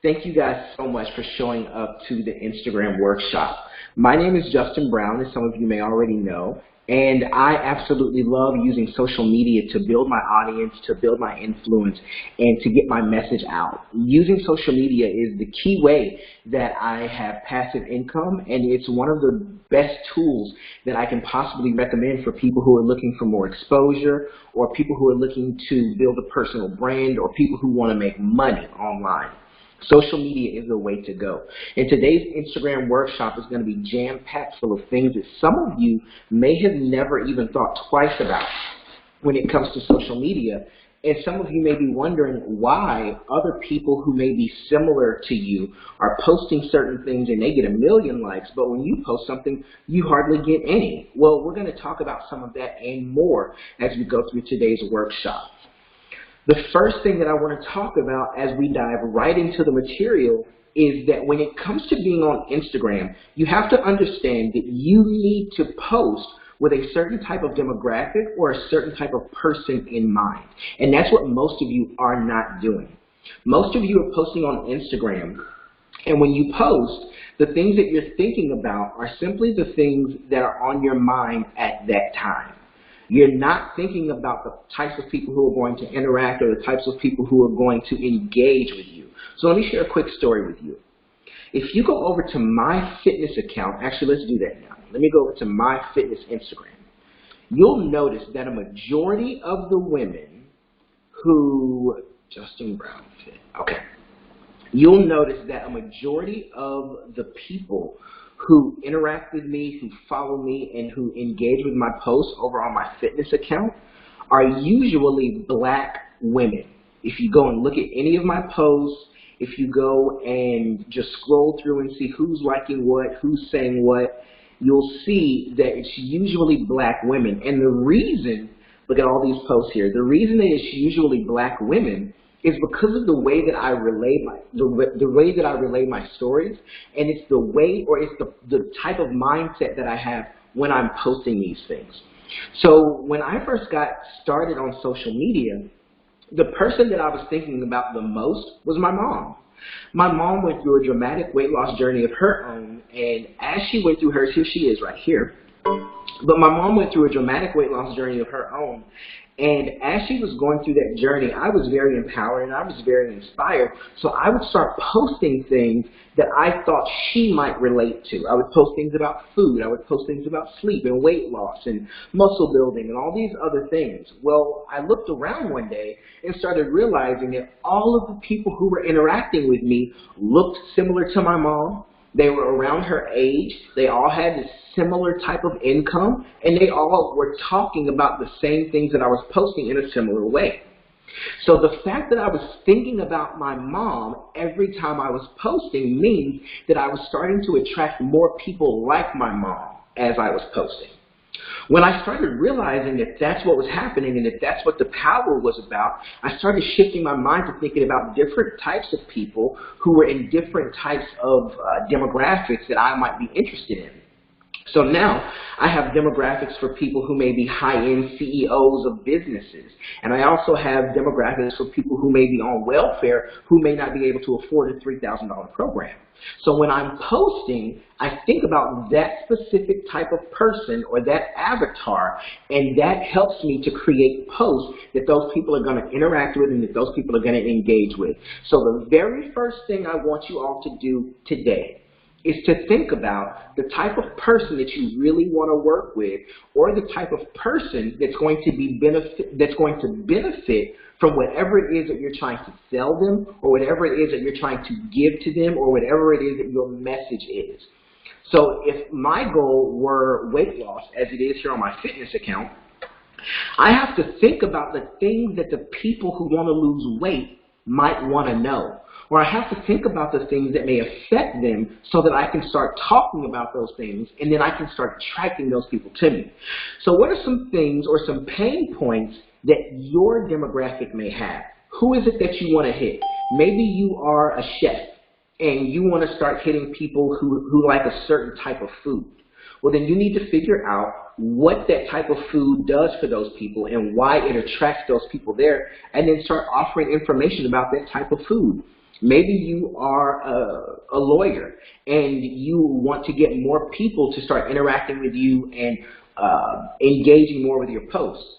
Thank you guys so much for showing up to the Instagram workshop. My name is Justin Brown, as some of you may already know, and I absolutely love using social media to build my audience, to build my influence, and to get my message out. Using social media is the key way that I have passive income, and it's one of the best tools that I can possibly recommend for people who are looking for more exposure, or people who are looking to build a personal brand, or people who want to make money online. Social media is the way to go. And today's Instagram workshop is going to be jam-packed full of things that some of you may have never even thought twice about when it comes to social media. And some of you may be wondering why other people who may be similar to you are posting certain things and they get 1 million likes, but when you post something, you hardly get any. Well, we're going to talk about some of that and more as we go through today's workshop. The first thing that I want to talk about as we dive right into the material is that when it comes to being on Instagram, you have to understand that you need to post with a certain type of demographic or a certain type of person in mind. And that's what most of you are not doing. Most of you are posting on Instagram, and when you post, the things that you're thinking about are simply the things that are on your mind at that time. You're not thinking about the types of people who are going to interact or the types of people who are going to engage with you. So let me share a quick story with you. If you go over to my fitness account, actually let's do that now. Let me go over to my fitness Instagram. You'll notice that a majority of the women who, Justin Brown Fit, okay. You'll notice that a majority of the people who interact with me, who follow me, and who engage with my posts over on my fitness account are usually black women. If you go and look at any of my posts, if you go and just scroll through and see who's liking what, who's saying what, you'll see that it's usually black women. And the reason, look at all these posts here, the reason that it's usually black women is because of the way that I relay my stories, and it's the way, or it's the type of mindset that I have when I'm posting these things. So when I first got started on social media, the person that I was thinking about the most was my mom. My mom went through a dramatic weight loss journey of her own, and as she went through hers, here she is right here. But my mom went through a dramatic weight loss journey of her own. And as she was going through that journey, I was very empowered and I was very inspired. So I would start posting things that I thought she might relate to. I would post things about food. I would post things about sleep and weight loss and muscle building and all these other things. Well, I looked around one day and started realizing that all of the people who were interacting with me looked similar to my mom. They were around her age, they all had this similar type of income, and they all were talking about the same things that I was posting in a similar way. So the fact that I was thinking about my mom every time I was posting means that I was starting to attract more people like my mom as I was posting. When I started realizing that that's what was happening and that that's what the power was about, I started shifting my mind to thinking about different types of people who were in different types of demographics that I might be interested in. So now I have demographics for people who may be high-end CEOs of businesses. And I also have demographics for people who may be on welfare who may not be able to afford a $3,000 program. So when I'm posting, I think about that specific type of person or that avatar, and that helps me to create posts that those people are going to interact with and that those people are going to engage with. So the very first thing I want you all to do today is to think about the type of person that you really want to work with, or the type of person that's going to benefit from whatever it is that you're trying to sell them, or whatever it is that you're trying to give to them, or whatever it is that your message is. So if my goal were weight loss, as it is here on my fitness account, I have to think about the things that the people who want to lose weight might want to know. Or I have to think about the things that may affect them so that I can start talking about those things, and then I can start attracting those people to me. So what are some things or some pain points that your demographic may have? Who is it that you want to hit? Maybe you are a chef and you want to start hitting people who like a certain type of food. Well, then you need to figure out what that type of food does for those people and why it attracts those people there, and then start offering information about that type of food. Maybe you are a lawyer and you want to get more people to start interacting with you and engaging more with your posts.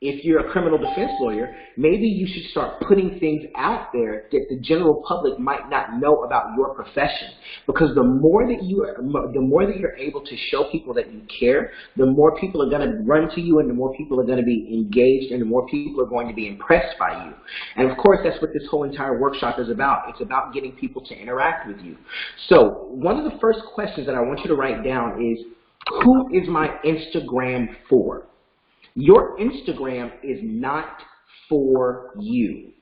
If you're a criminal defense lawyer, maybe you should start putting things out there that the general public might not know about your profession. Because the more that you're able to show people that you care, the more people are going to run to you, and the more people are going to be engaged, and the more people are going to be impressed by you. And of course, that's what this whole entire workshop is about. It's about getting people to interact with you. So one of the first questions that I want you to write down is, who is my Instagram for? Your Instagram is not for you.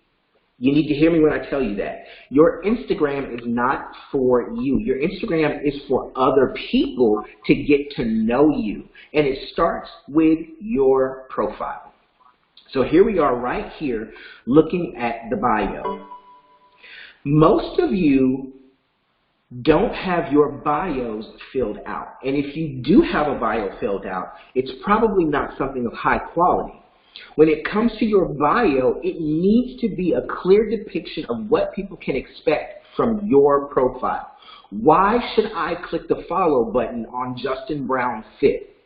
You need to hear me when I tell you that. Your Instagram is not for you. Your Instagram is for other people to get to know you. And it starts with your profile. So here we are right here looking at the bio. Most of you don't have your bios filled out. And if you do have a bio filled out, it's probably not something of high quality. When it comes to your bio, it needs to be a clear depiction of what people can expect from your profile. Why should I click the follow button on Justin Brown Fit?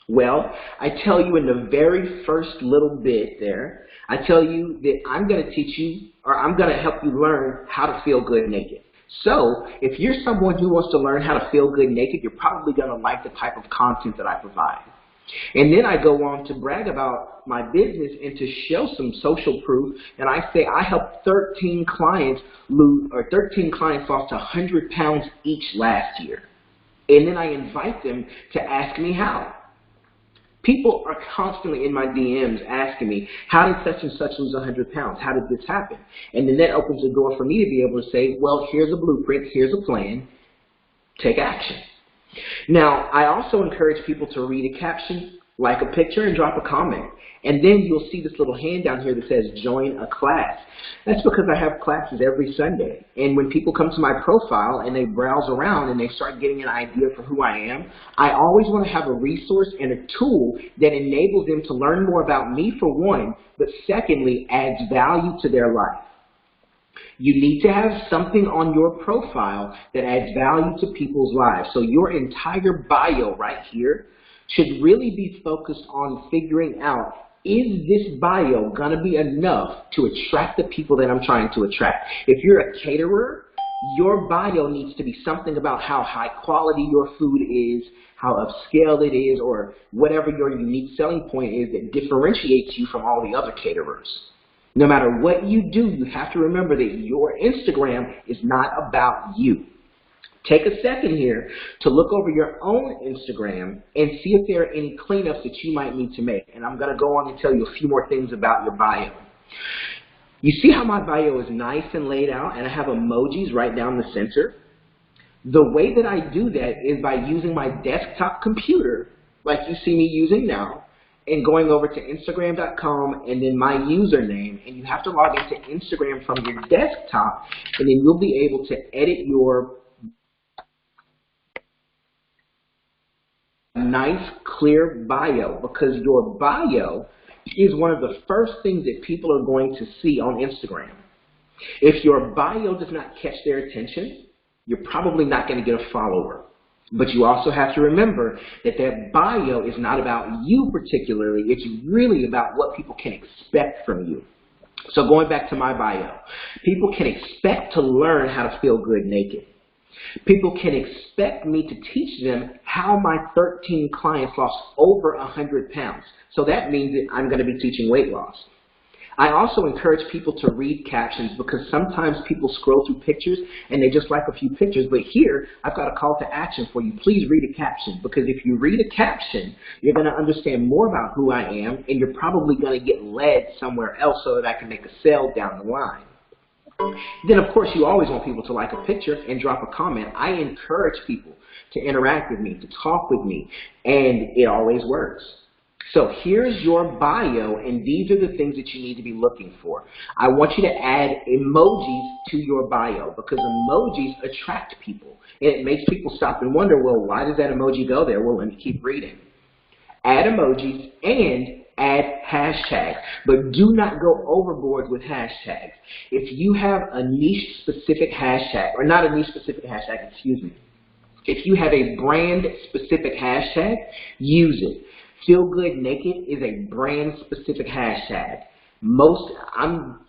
Well, I tell you in the very first little bit there, I tell you that I'm going to teach you, or I'm going to help you learn how to feel good naked. So if you're someone who wants to learn how to feel good naked, you're probably going to like the type of content that I provide. And then I go on to brag about my business and to show some social proof. And I say I helped 13 clients lost 100 pounds each last year. And then I invite them to ask me how. People are constantly in my DMs asking me, how did such and such lose 100 pounds? How did this happen? And then that opens the door for me to be able to say, well, here's a blueprint, here's a plan, take action. Now, I also encourage people to read a caption, like a picture, and drop a comment. And then you'll see this little hand down here that says join a class. That's because I have classes every Sunday. And when people come to my profile and they browse around and they start getting an idea for who I am, I always want to have a resource and a tool that enables them to learn more about me, for one, but secondly, adds value to their life. You need to have something on your profile that adds value to people's lives. So your entire bio right here should really be focused on figuring out, is this bio going to be enough to attract the people that I'm trying to attract? If you're a caterer, your bio needs to be something about how high quality your food is, how upscale it is, or whatever your unique selling point is that differentiates you from all the other caterers. No matter what you do, you have to remember that your Instagram is not about you. Take a second here to look over your own Instagram and see if there are any cleanups that you might need to make. And I'm going to go on and tell you a few more things about your bio. You see how my bio is nice and laid out, and I have emojis right down the center? The way that I do that is by using my desktop computer, like you see me using now, and going over to Instagram.com and then my username, and you have to log into Instagram from your desktop, and then you'll be able to edit your nice, clear bio, because your bio is one of the first things that people are going to see on Instagram. If your bio does not catch their attention, you're probably not going to get a follower. But you also have to remember that that bio is not about you particularly. It's really about what people can expect from you. So going back to my bio, people can expect to learn how to feel good naked. People can expect me to teach them how my 13 clients lost over 100 pounds. So that means that I'm going to be teaching weight loss. I also encourage people to read captions, because sometimes people scroll through pictures and they just like a few pictures. But here, I've got a call to action for you. Please read a caption, because if you read a caption, you're going to understand more about who I am, and you're probably going to get led somewhere else so that I can make a sale down the line. Then, of course, you always want people to like a picture and drop a comment. I encourage people to interact with me, to talk with me, and it always works. So here's your bio, and these are the things that you need to be looking for. I want you to add emojis to your bio, because emojis attract people, and it makes people stop and wonder, well, why does that emoji go there? Well, let me keep reading. add emojis, and add hashtags. But do not go overboard with hashtags. If you have a niche specific hashtag, or not a niche specific hashtag, excuse me. If you have a brand specific hashtag, use it. Feel Good Naked is a brand specific hashtag.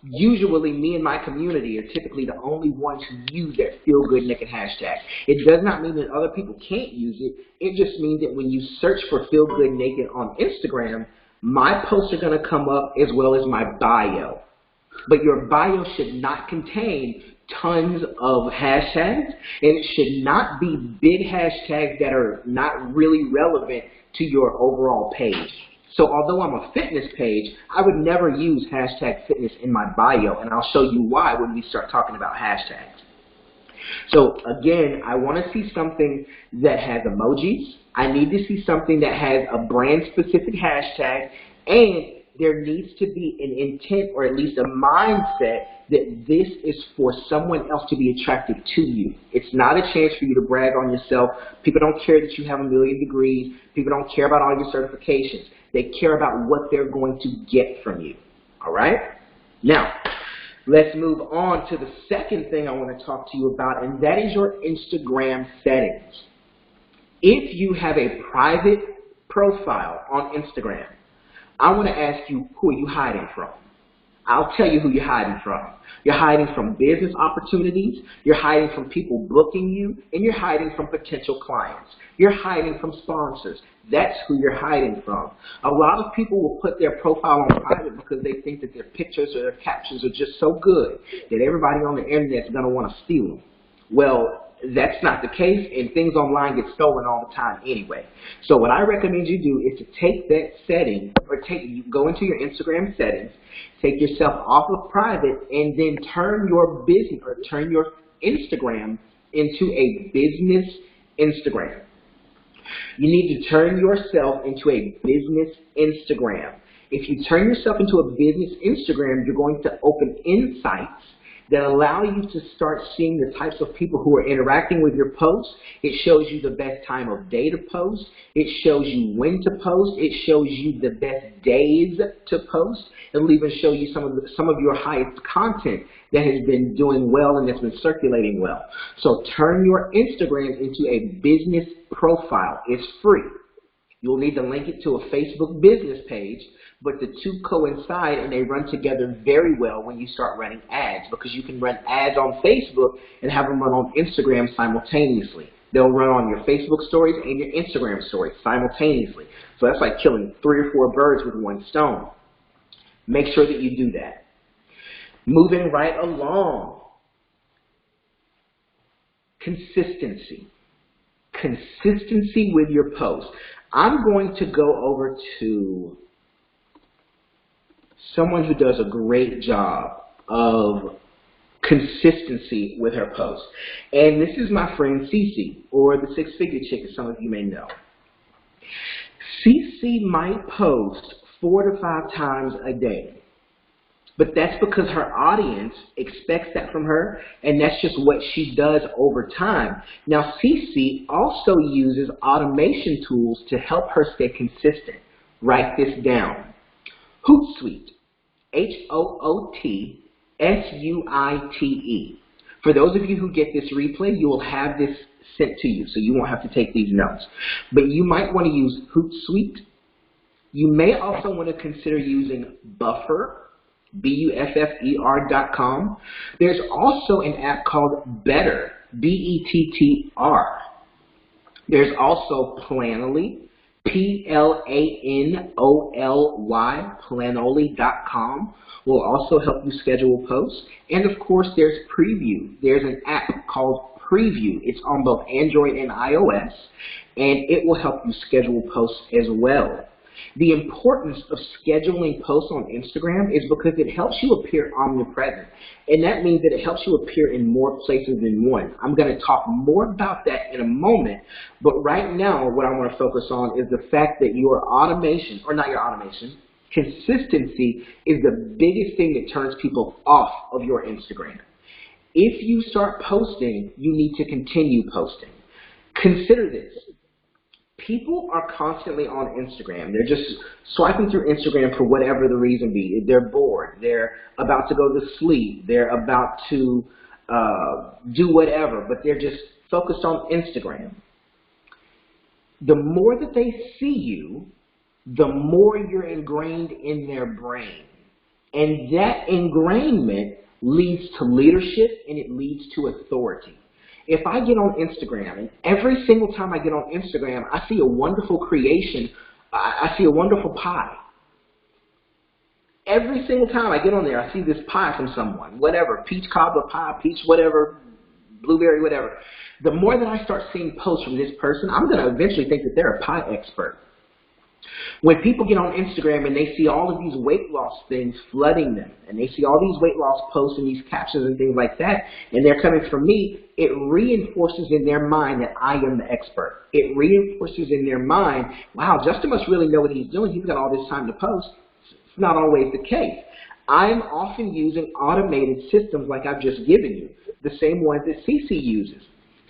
Usually me and my community are typically the only ones who use that Feel Good Naked hashtag. It does not mean that other people can't use it. It just means that when you search for Feel Good Naked on Instagram, my posts are going to come up as well as my bio. But your bio should not contain tons of hashtags, and it should not be big hashtags that are not really relevant to your overall page. So although I'm a fitness page, I would never use hashtag fitness in my bio, and I'll show you why when we start talking about hashtags. So again, I want to see something that has emojis. I need to see something that has a brand specific hashtag, and there needs to be an intent or at least a mindset that this is for someone else to be attracted to you. It's not a chance for you to brag on yourself. People don't care that you have 1,000,000 degrees. People don't care about all your certifications. They care about what they're going to get from you. All right? Now, let's move on to the second thing I want to talk to you about, and that is your Instagram settings. If you have a private profile on Instagram, I want to ask you, who are you hiding from? I'll tell you who you're hiding from. You're hiding from business opportunities, you're hiding from people booking you, and you're hiding from potential clients. You're hiding from sponsors. That's who you're hiding from. A lot of people will put their profile on private because they think that their pictures or their captions are just so good that everybody on the internet is going to want to steal them. Well, that's not the case, and things online get stolen all the time anyway. So what I recommend you do is to take that setting, or go into your Instagram settings, take yourself off of private, and then turn your business, or turn your Instagram into a business Instagram. You need to turn yourself into a business Instagram. If you turn yourself into a business Instagram, you're going to open insights that allow you to start seeing the types of people who are interacting with your posts. It shows you the best time of day to post. It shows you when to post. It shows you the best days to post. It'll even show you some of your highest content that has been doing well and that's been circulating well. So turn your Instagram into a business profile. It's free. You'll need to link it to a Facebook business page, but the two coincide and they run together very well when you start running ads, because you can run ads on Facebook and have them run on Instagram simultaneously. They'll run on your Facebook stories and your Instagram stories simultaneously. So that's like killing 3 or 4 birds with one stone. Make sure that you do that. Moving right along. Consistency. Consistency with your posts. I'm going to go over to someone who does a great job of consistency with her posts. And this is my friend Cece, or the Six Figure Chick, as some of you may know. Cece might post 4 to 5 times a day. But that's because her audience expects that from her, and that's just what she does over time. Now, Cece also uses automation tools to help her stay consistent. Write this down. Hootsuite, Hootsuite. For those of you who get this replay, you will have this sent to you, so you won't have to take these notes. But you might want to use Hootsuite. You may also want to consider using Buffer, Buffer.com. There's also an app called Better, Bettr. There's also Planoly, Planoly, Planoly.com will also help you schedule posts. And of course, there's Preview. There's an app called Preview. It's on both Android and iOS, and it will help you schedule posts as well. The importance of scheduling posts on Instagram is because it helps you appear omnipresent. And that means that it helps you appear in more places than one. I'm going to talk more about that in a moment. But right now, what I want to focus on is the fact that your automation, or not your automation, consistency is the biggest thing that turns people off of your Instagram. If you start posting, you need to continue posting. Consider this. People are constantly on Instagram. They're just swiping through Instagram for whatever the reason be. They're bored. They're about to go to sleep. They're about to do whatever, but they're just focused on Instagram. The more that they see you, the more you're ingrained in their brain. And that ingrainment leads to leadership and it leads to authority. If I get on Instagram, and every single time I get on Instagram, I see a wonderful creation, I see a wonderful pie. Every single time I get on there, I see this pie from someone, whatever, peach cobbler pie, peach whatever, blueberry whatever. The more that I start seeing posts from this person, I'm going to eventually think that they're a pie expert. When people get on Instagram and they see all of these weight loss things flooding them, and they see all these weight loss posts and these captions and things like that, and they're coming from me, it reinforces in their mind that I am the expert. It reinforces in their mind, wow, Justin must really know what he's doing. He's got all this time to post. It's not always the case. I'm often using automated systems like I've just given you, the same ones that Cece uses.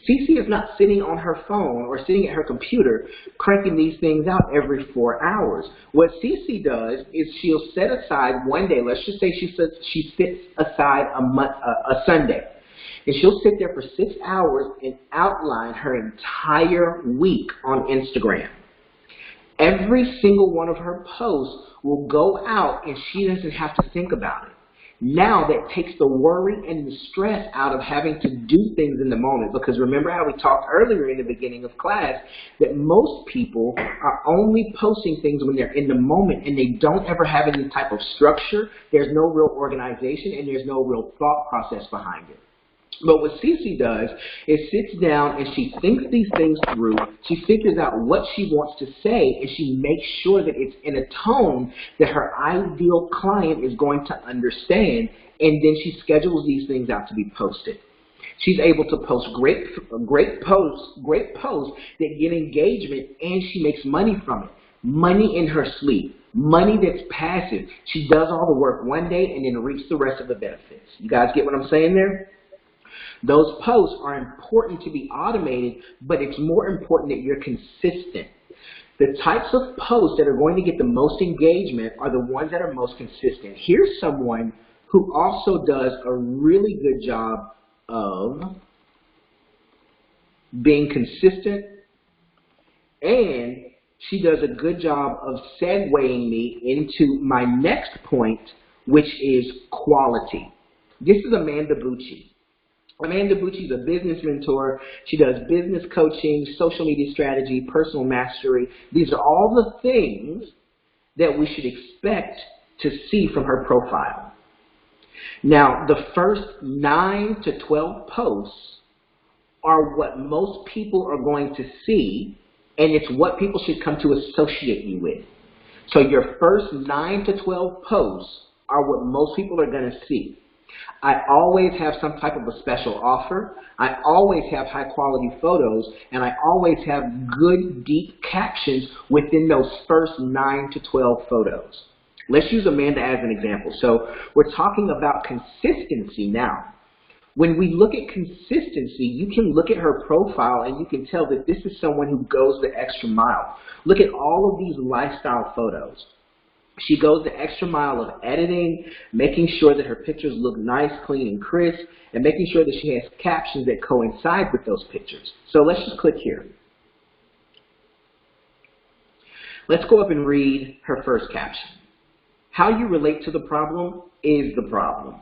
Cece is not sitting on her phone or sitting at her computer cranking these things out every 4 hours. What Cece does is she'll set aside one day, let's just say she sits aside a Sunday, and she'll sit there for 6 hours and outline her entire week on Instagram. Every single one of her posts will go out and she doesn't have to think about it. Now that takes the worry and the stress out of having to do things in the moment, because remember how we talked earlier in the beginning of class that most people are only posting things when they're in the moment and they don't ever have any type of structure. There's no real organization and there's no real thought process behind it. But what Cece does is sits down and she thinks these things through. She figures out what she wants to say, and she makes sure that it's in a tone that her ideal client is going to understand, and then she schedules these things out to be posted. She's able to post great posts that get engagement, and she makes money from it. Money in her sleep. Money that's passive. She does all the work one day and then reaps the rest of the benefits. You guys get what I'm saying there? Those posts are important to be automated, but it's more important that you're consistent. The types of posts that are going to get the most engagement are the ones that are most consistent. Here's someone who also does a really good job of being consistent, and she does a good job of segueing me into my next point, which is quality. This is Amanda Bucci. Amanda Bucci is a business mentor. She does business coaching, social media strategy, personal mastery. These are all the things that we should expect to see from her profile. Now, the first 9 to 12 posts are what most people are going to see, and it's what people should come to associate you with. So your first 9 to 12 posts are what most people are going to see. I always have some type of a special offer. I always have high quality photos, and I always have good deep captions within those first 9 to 12 photos. Let's use Amanda as an example. So we're talking about consistency now. When we look at consistency, you can look at her profile and you can tell that this is someone who goes the extra mile. Look at all of these lifestyle photos. She goes the extra mile of editing, making sure that her pictures look nice, clean, and crisp, and making sure that she has captions that coincide with those pictures. So let's just click here. Let's go up and read her first caption. How you relate to the problem is the problem.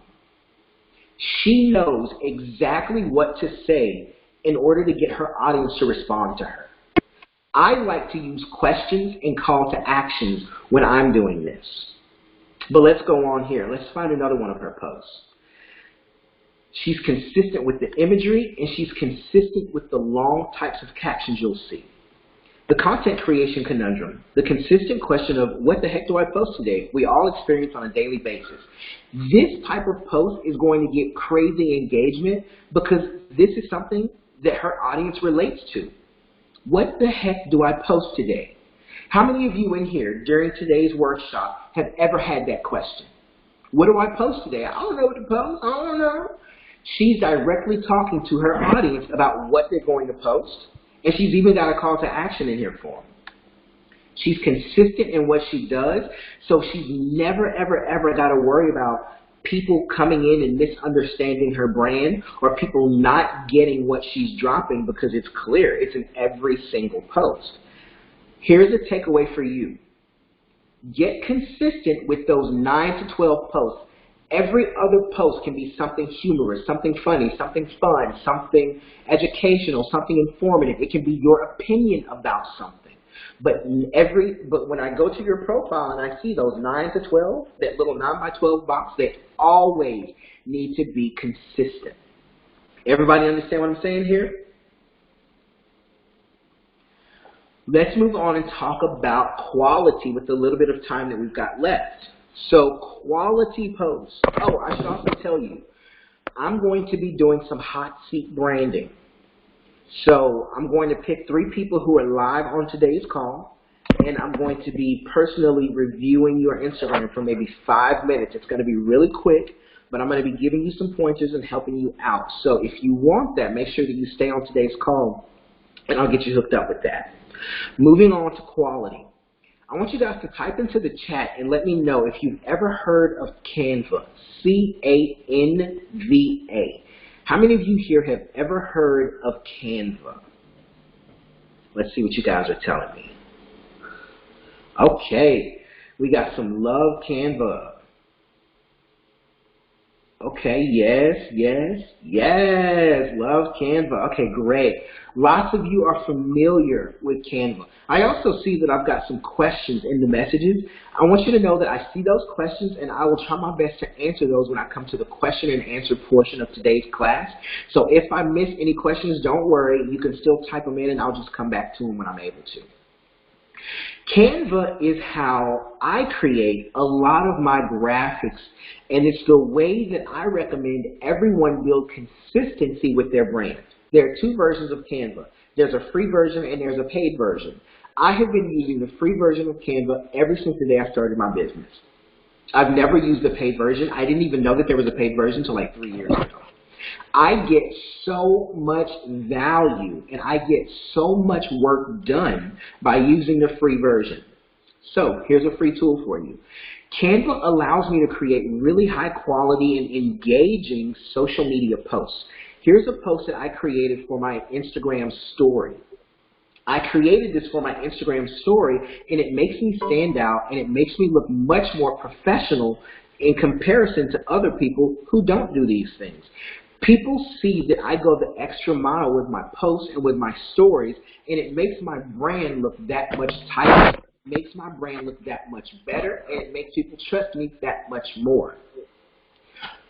She knows exactly what to say in order to get her audience to respond to her. I like to use questions and call to actions when I'm doing this. But let's go on here. Let's find another one of her posts. She's consistent with the imagery, and she's consistent with the long types of captions you'll see. The content creation conundrum, the consistent question of what the heck do I post today? We all experience on a daily basis. This type of post is going to get crazy engagement because this is something that her audience relates to. What the heck do I post today? How many of you in here during today's workshop have ever had that question? What do I post today? I don't know what to post. I don't know. She's directly talking to her audience about what they're going to post, And she's even got a call to action in here for them. She's consistent in what she does, so she's never, ever, ever got to worry about people coming in and misunderstanding her brand or people not getting what she's dropping because it's clear. It's in every single post. Here's a takeaway for you. Get consistent with those 9 to 12 posts. Every other post can be something humorous, something funny, something fun, something educational, something informative. It can be your opinion about something. But when I go to your profile and I see those 9 to 12, that little 9 by 12 box, they always need to be consistent. Everybody understand what I'm saying here? Let's move on and talk about quality with the little bit of time that we've got left. So quality posts. Oh, I should also tell you, I'm going to be doing some hot seat branding. So I'm going to pick 3 people who are live on today's call, and I'm going to be personally reviewing your Instagram for maybe 5 minutes. It's going to be really quick, but I'm going to be giving you some pointers and helping you out. So if you want that, make sure that you stay on today's call, and I'll get you hooked up with that. Moving on to quality. I want you guys to type into the chat and let me know if you've ever heard of Canva, C-A-N-V-A. How many of you here have ever heard of Canva? Let's see what you guys are telling me. Okay, we got some love Canva. Okay, yes, love Canva. Okay, great. Lots of you are familiar with Canva. I also see that I've got some questions in the messages. I want you to know that I see those questions and I will try my best to answer those when I come to the question and answer portion of today's class. So if I miss any questions, don't worry. You can still type them in and I'll just come back to them when I'm able to. Canva is how I create a lot of my graphics, and it's the way that I recommend everyone build consistency with their brand. There are 2 versions of Canva. There's a free version and there's a paid version. I have been using the free version of Canva ever since the day I started my business. I've never used the paid version. I didn't even know that there was a paid version until like 3 years ago. I get so much value and I get so much work done by using the free version. So here's a free tool for you. Canva allows me to create really high quality and engaging social media posts. Here's a post that I created for my Instagram story. I created this for my Instagram story and it makes me stand out and it makes me look much more professional in comparison to other people who don't do these things. People see that I go the extra mile with my posts and with my stories, and it makes my brand look that much tighter, makes my brand look that much better, and it makes people trust me that much more.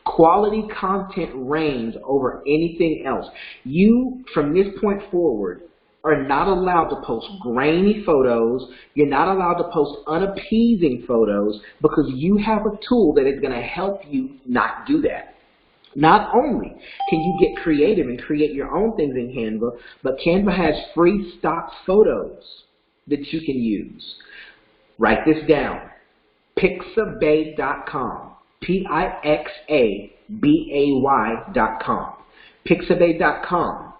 Quality content reigns over anything else. You, from this point forward, are not allowed to post grainy photos. You're not allowed to post unappeasing photos because you have a tool that is going to help you not do that. Not only can you get creative and create your own things in Canva, but Canva has free stock photos that you can use. Write this down. Pixabay.com. Pixabay.com. Pixabay.com.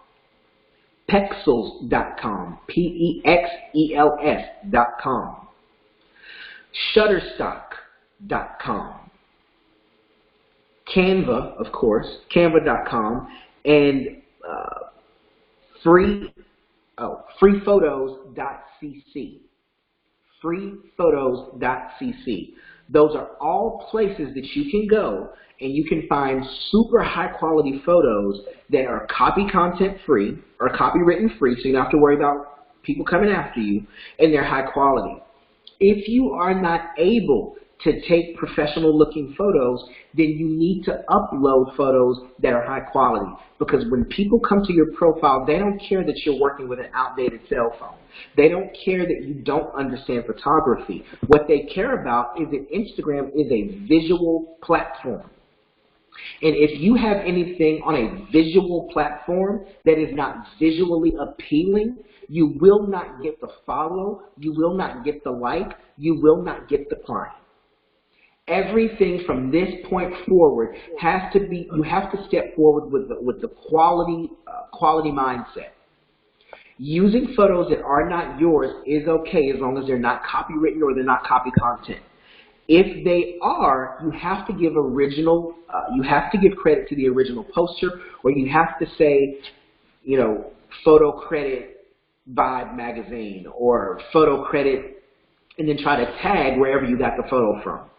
Pexels.com. Pexels.com. Shutterstock.com. Canva, of course, Canva.com, and freephotos.cc. Freephotos.cc. Those are all places that you can go and you can find super high quality photos that are copy content free or copywritten free, so you don't have to worry about people coming after you, and they're high quality. If you are not able to take professional looking photos, then you need to upload photos that are high quality. Because when people come to your profile, they don't care that you're working with an outdated cell phone. They don't care that you don't understand photography. What they care about is that Instagram is a visual platform. And if you have anything on a visual platform that is not visually appealing, you will not get the follow, you will not get the like, you will not get the client. Everything from this point forward has to be, you have to step forward with the quality mindset. Using photos that are not yours is okay as long as they're not copywritten or they're not copy content. If they are, you have to give credit to the original poster, or you have to say, you know, photo credit Vibe magazine or photo credit, and then try to tag wherever you got the photo from.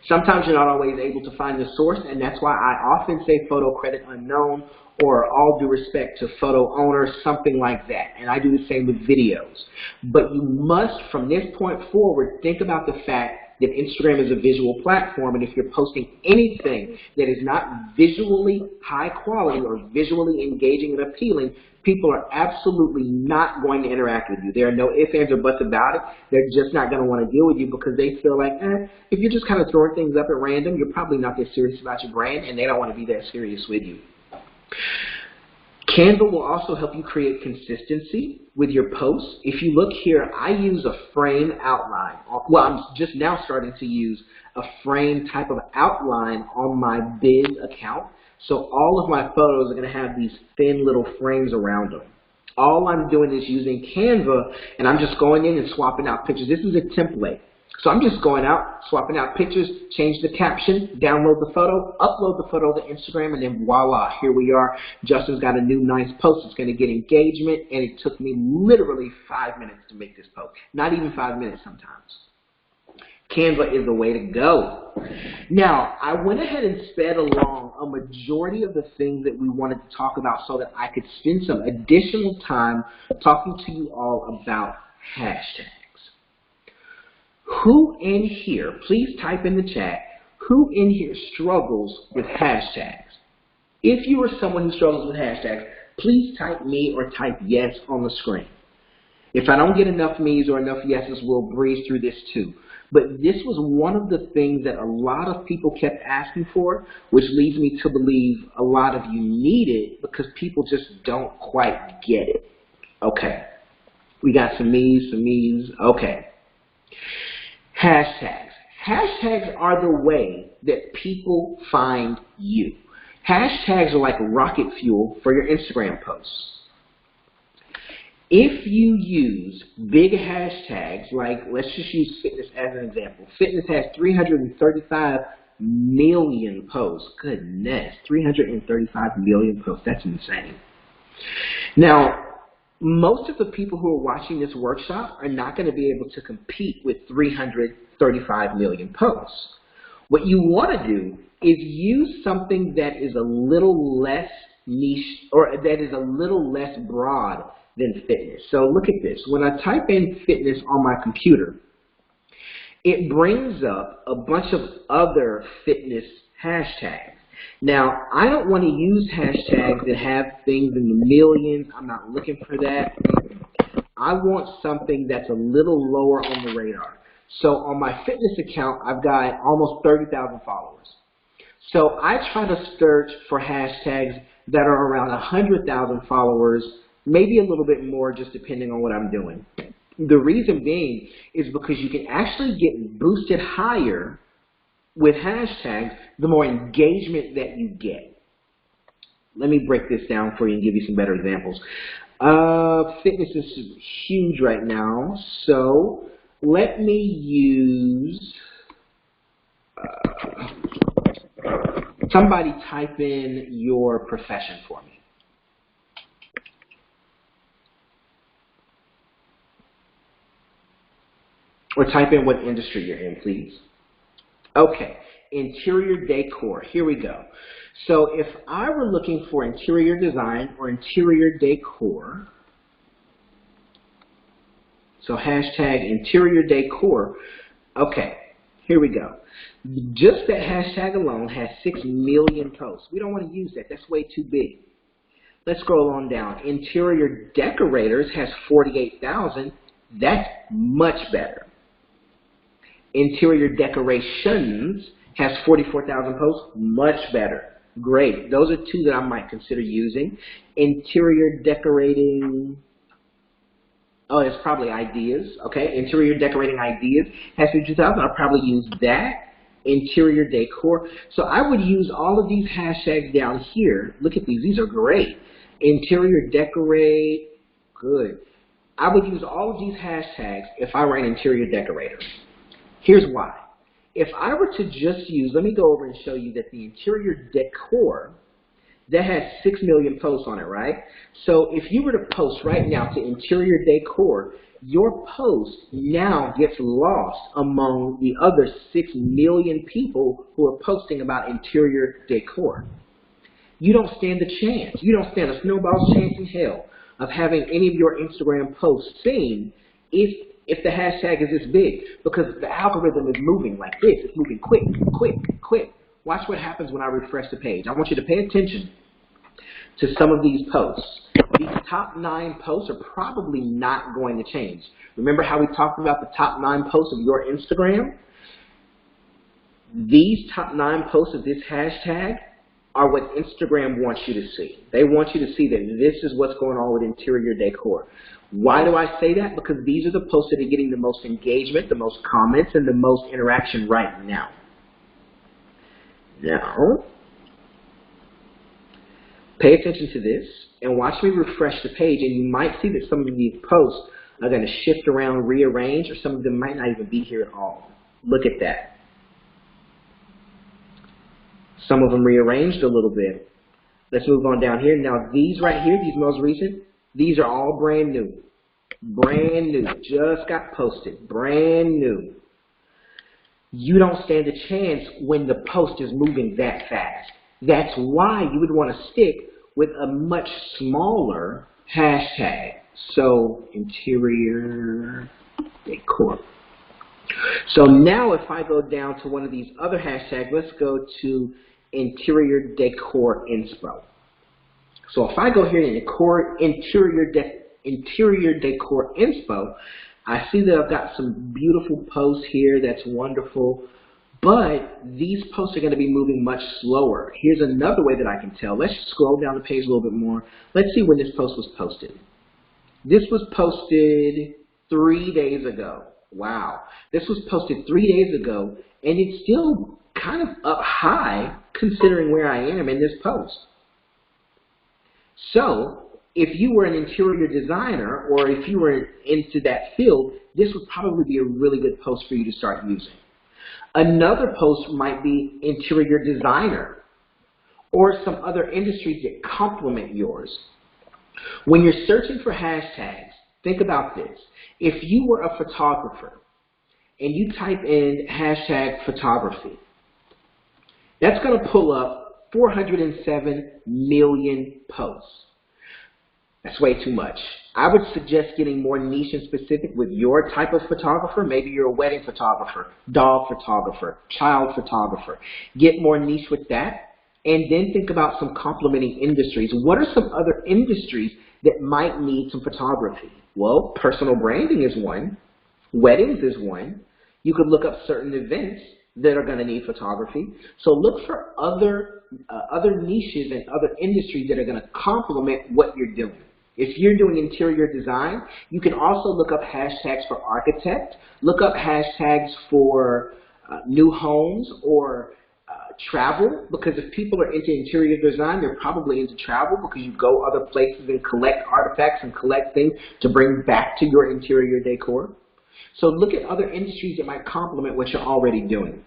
Sometimes you're not always able to find the source, and that's why I often say photo credit unknown or all due respect to photo owner, something like that. And I do the same with videos. But you must, from this point forward, think about the fact that Instagram is a visual platform, and if you're posting anything that is not visually high quality or visually engaging and appealing, people are absolutely not going to interact with you. There are no ifs, ands, or buts about it. They're just not going to want to deal with you because they feel like, if you're just kind of throwing things up at random, you're probably not that serious about your brand, and they don't want to be that serious with you. Canva will also help you create consistency with your posts. If you look here, I use a frame outline. Well, I'm just now starting to use a frame type of outline on my Biz account. So all of my photos are going to have these thin little frames around them. All I'm doing is using Canva, and I'm just going in and swapping out pictures. This is a template. So I'm just going out, swapping out pictures, change the caption, download the photo, upload the photo to Instagram, and then voila, here we are. Justin's got a new nice post. It's going to get engagement, and it took me literally 5 minutes to make this post. Not even 5 minutes sometimes. Canva is the way to go. Now, I went ahead and sped along a majority of the things that we wanted to talk about so that I could spend some additional time talking to you all about hashtags. Who in here, please type in the chat, who in here struggles with hashtags? If you are someone who struggles with hashtags, please type me or type yes on the screen. If I don't get enough me's or enough yeses, we'll breeze through this too. But this was one of the things that a lot of people kept asking for, which leads me to believe a lot of you need it because people just don't quite get it. Okay, we got some me's, okay. Hashtags. Hashtags are the way that people find you. Hashtags are like rocket fuel for your Instagram posts. If you use big hashtags, like let's just use fitness as an example. Fitness has 335 million posts. Goodness, 335 million posts. That's insane. Now, most of the people who are watching this workshop are not going to be able to compete with 335 million posts. What you want to do is use something that is a little less niche or that is a little less broad than fitness. So look at this. When I type in fitness on my computer, it brings up a bunch of other fitness hashtags. Now, I don't want to use hashtags that have things in the millions. I'm not looking for that. I want something that's a little lower on the radar. So on my fitness account, I've got almost 30,000 followers. So I try to search for hashtags that are around 100,000 followers, maybe a little bit more just depending on what I'm doing. The reason being is because you can actually get boosted higher with hashtags the more engagement that you get. Let me break this down for you and give you some better examples. Fitness is huge right now, so let me use, somebody type in your profession for me. Or type in what industry you're in, please. Okay, interior decor. Here we go. So if I were looking for interior design or interior decor, so hashtag interior decor, okay, here we go. Just that hashtag alone has 6 million posts. We don't want to use that. That's way too big. Let's scroll on down. Interior decorators has 48,000. That's much better. Interior decorations has 44,000 posts. Much better. Great. Those are two that I might consider using. Interior decorating, oh, it's probably ideas. Okay, interior decorating ideas has 52,000. I'll probably use that. Interior decor. So I would use all of these hashtags down here. Look at these. These are great. Interior decorate. good. I would use all of these hashtags if I were an interior decorator. Here's why. If I were to just use, let me go over and show you that the interior decor, that has 6 million posts on it, right? So if you were to post right now to interior decor, your post now gets lost among the other 6 million people who are posting about interior decor. You don't stand a chance. You don't stand a snowball's chance in hell of having any of your Instagram posts seen if the hashtag is this big, because the algorithm is moving like this. It's moving quick, quick, quick. Watch what happens when I refresh the page. I want you to pay attention to some of these posts. These top 9 posts are probably not going to change. Remember how we talked about the top 9 posts of your Instagram? These top 9 posts of this hashtag are what Instagram wants you to see. They want you to see that this is what's going on with interior decor. Why do I say that? Because these are the posts that are getting the most engagement, the most comments, and the most interaction right now. Now, pay attention to this and watch me refresh the page, and you might see that some of these posts are going to shift around, rearrange, or some of them might not even be here at all. Look at that. Some of them rearranged a little bit. Let's move on down here. Now these right here, these most recent, these are all brand new. Brand new. Just got posted. Brand new. You don't stand a chance when the post is moving that fast. That's why you would want to stick with a much smaller hashtag. So interior decor. So now if I go down to one of these other hashtags, let's go to interior decor inspo. So if I go here in interior decor inspo, I see that I've got some beautiful posts here. That's wonderful. But these posts are going to be moving much slower. Here's another way that I can tell. Let's scroll down the page a little bit more. Let's see when this post was posted. This was posted 3 days ago. Wow. This was posted 3 days ago, and it's still kind of up high considering where I am in this post. So if you were an interior designer or if you were into that field, this would probably be a really good post for you to start using. Another post might be interior designer or some other industries that complement yours. When you're searching for hashtags, think about this. If you were a photographer and you type in hashtag photography, that's going to pull up 407 million posts. That's way too much. I would suggest getting more niche and specific with your type of photographer. Maybe you're a wedding photographer, dog photographer, child photographer. Get more niche with that, and then think about some complementing industries. What are some other industries that might need some photography? Well, personal branding is one. Weddings is one. You could look up certain events that are going to need photography. So look for other niches and other industries that are going to complement what you're doing. If you're doing interior design, you can also look up hashtags for architect, look up hashtags for new homes or travel, because if people are into interior design, they're probably into travel because you go other places and collect artifacts and collect things to bring back to your interior decor. So look at other industries that might complement what you're already doing.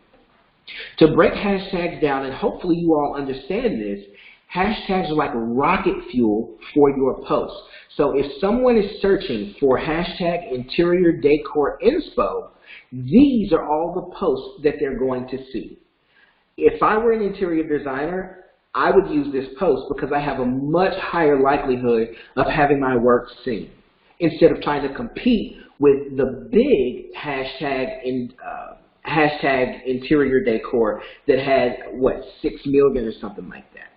To break hashtags down, and hopefully you all understand this, hashtags are like rocket fuel for your posts. So if someone is searching for hashtag interior decor inspo, these are all the posts that they're going to see. If I were an interior designer, I would use this post because I have a much higher likelihood of having my work seen, instead of trying to compete with the big hashtag interior decor that had, what, 6 million or something like that.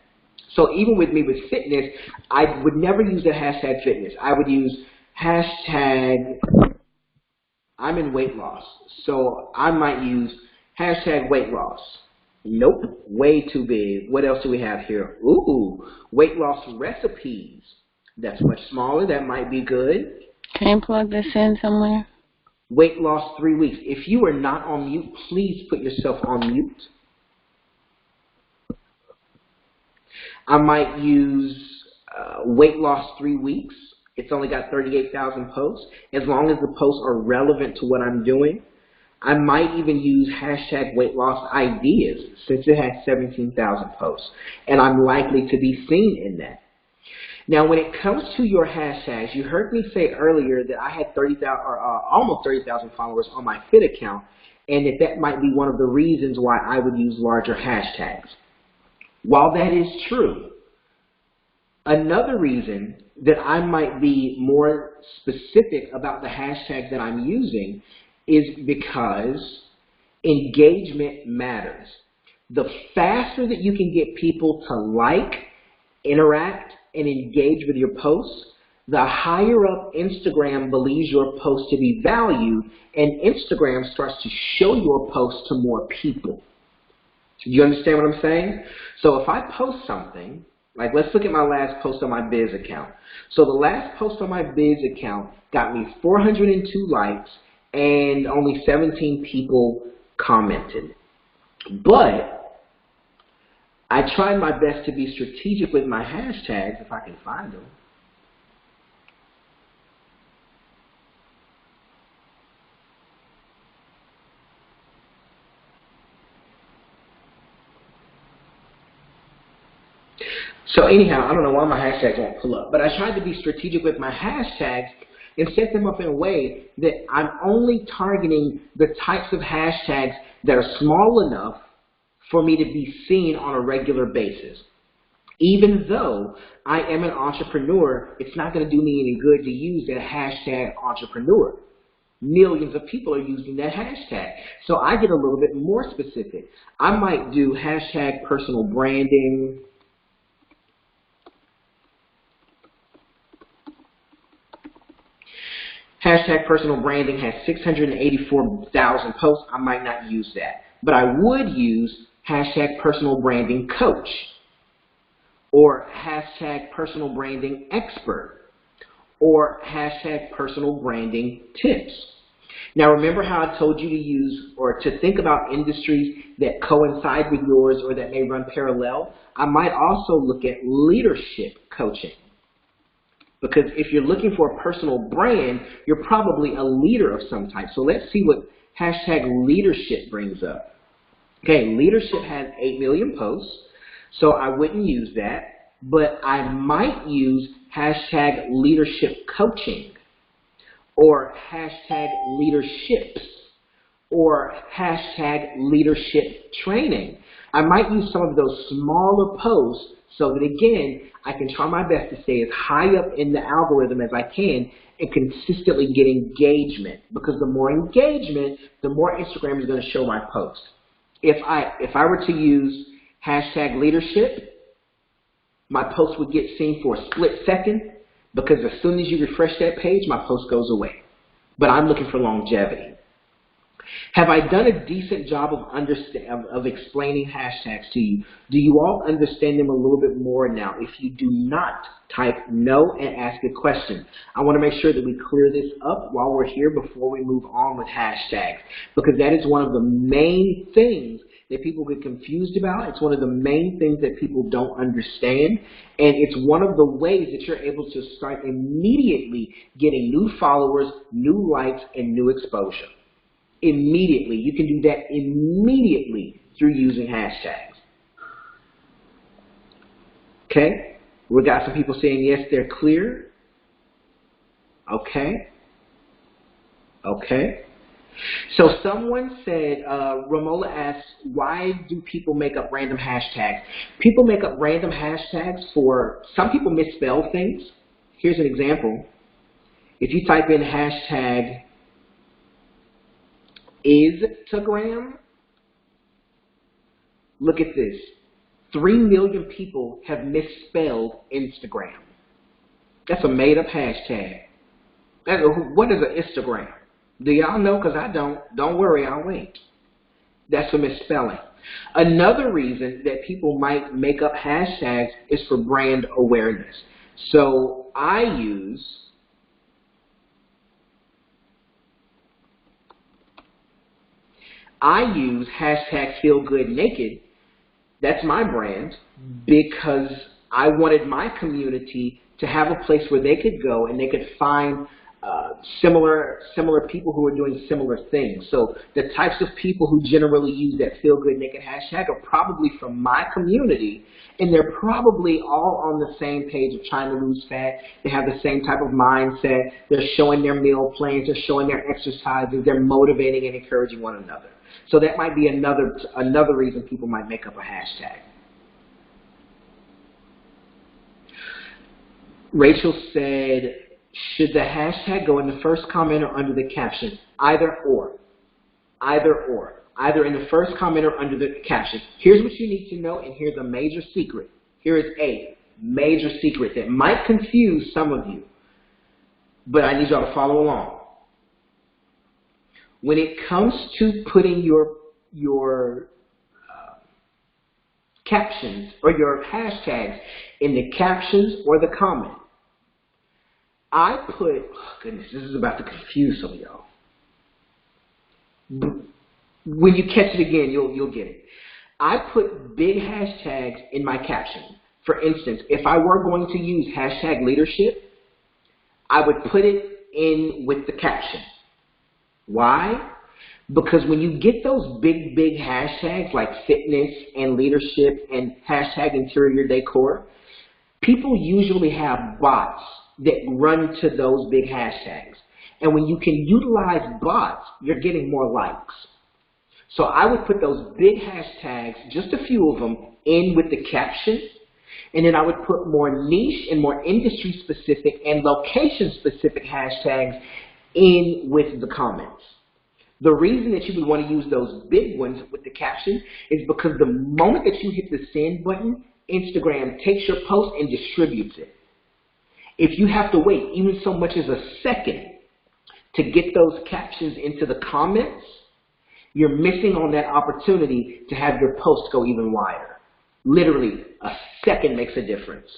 So even with me with fitness, I would never use the hashtag fitness. I would use hashtag I'm in weight loss. So I might use hashtag weight loss. Nope, way too big. What else do we have here? Ooh, weight loss recipes. That's much smaller. That might be good. Can you plug this in somewhere? Weight loss 3 weeks. If you are not on mute, please put yourself on mute. I might use weight loss 3 weeks. It's only got 38,000 posts. As long as the posts are relevant to what I'm doing, I might even use hashtag weight loss ideas since it has 17,000 posts. And I'm likely to be seen in that. Now, when it comes to your hashtags, you heard me say earlier that I had 30,000 or almost 30,000 followers on my Fit account, and that might be one of the reasons why I would use larger hashtags. While that is true, another reason that I might be more specific about the hashtags that I'm using is because engagement matters. The faster that you can get people to like, interact, and engage with your posts, the higher up Instagram believes your post to be valued, and Instagram starts to show your post to more people. Do you understand what I'm saying? So if I post something, like let's look at my last post on my Biz account. So the last post on my Biz account got me 402 likes and only 17 people commented. But I tried my best to be strategic with my hashtags, if I can find them. So anyhow, I don't know why my hashtags won't pull up, but I tried to be strategic with my hashtags and set them up in a way that I'm only targeting the types of hashtags that are small enough for me to be seen on a regular basis. Even though I am an entrepreneur, it's not going to do me any good to use that hashtag entrepreneur. Millions of people are using that hashtag. So I get a little bit more specific. I might do hashtag personal branding. Hashtag personal branding has 684,000 posts. I might not use that. But I would use hashtag personal branding coach or hashtag personal branding expert or hashtag personal branding tips. Now remember how I told you to use or to think about industries that coincide with yours or that may run parallel? I might also look at leadership coaching. Because if you're looking for a personal brand, you're probably a leader of some type. So let's see what hashtag leadership brings up. Okay, leadership has 8 million posts, so I wouldn't use that. But I might use hashtag leadership coaching or hashtag leaderships or hashtag leadership training. I might use some of those smaller posts so that, again, I can try my best to stay as high up in the algorithm as I can and consistently get engagement. Because the more engagement, the more Instagram is going to show my post. If I were to use hashtag leadership, my post would get seen for a split second because as soon as you refresh that page, my post goes away. But I'm looking for longevity. Have I done a decent job of explaining hashtags to you? Do you all understand them a little bit more now? If you do not, type no and ask a question. I want to make sure that we clear this up while we're here before we move on with hashtags, because that is one of the main things that people get confused about. It's one of the main things that people don't understand, and it's one of the ways that you're able to start immediately getting new followers, new likes, and new exposure. Immediately. You can do that immediately through using hashtags. Okay? We got some people saying yes, they're clear. Okay. Okay. So someone said, Romola asks, why do people make up random hashtags? People make up random hashtags for, some people misspell things. Here's an example. If you type in hashtag Instagram, look at this. 3 million people have misspelled Instagram. That's a made-up hashtag. What is an Instagram? Do y'all know? Because I don't. Don't worry, I'll wait. That's a misspelling. Another reason that people might make up hashtags is for brand awareness. So I use hashtag feelgoodnaked. That's my brand because I wanted my community to have a place where they could go and they could find similar people who are doing similar things. So the types of people who generally use that Feel Good Naked hashtag are probably from my community, and they're probably all on the same page of trying to lose fat. They have the same type of mindset. They're showing their meal plans. They're showing their exercises. They're motivating and encouraging one another. So that might be another reason people might make up a hashtag. Rachel said, should the hashtag go in the first comment or under the caption? Either or. Either or. Either in the first comment or under the caption. Here's what you need to know, and here's a major secret. Here is a major secret that might confuse some of you, but I need y'all to follow along. When it comes to putting your captions or your hashtags in the captions or the comment, I put, oh goodness, this is about to confuse some of y'all. When you catch it again, you'll get it. I put big hashtags in my caption. For instance, if I were going to use hashtag leadership, I would put it in with the caption. Why? Because when you get those big hashtags like fitness and leadership and hashtag interior decor, people usually have bots that run to those big hashtags. And when you can utilize bots, you're getting more likes. So I would put those big hashtags, just a few of them, in with the caption. And then I would put more niche and more industry specific and location specific hashtags in with the comments. The reason that you would want to use those big ones with the caption is because the moment that you hit the send button, Instagram takes your post and distributes it. If you have to wait even so much as a second to get those captions into the comments, you're missing on that opportunity to have your post go even wider. Literally, a second makes a difference.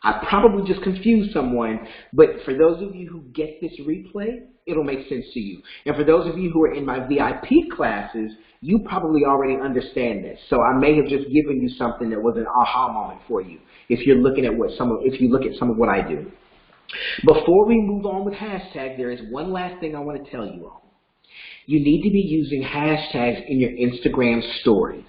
I probably just confused someone, but for those of you who get this replay, it'll make sense to you. And for those of you who are in my VIP classes, you probably already understand this. So I may have just given you something that was an aha moment for you if you're looking at if you look at some of what I do. Before we move on with hashtags, there is one last thing I want to tell you all. You need to be using hashtags in your Instagram stories.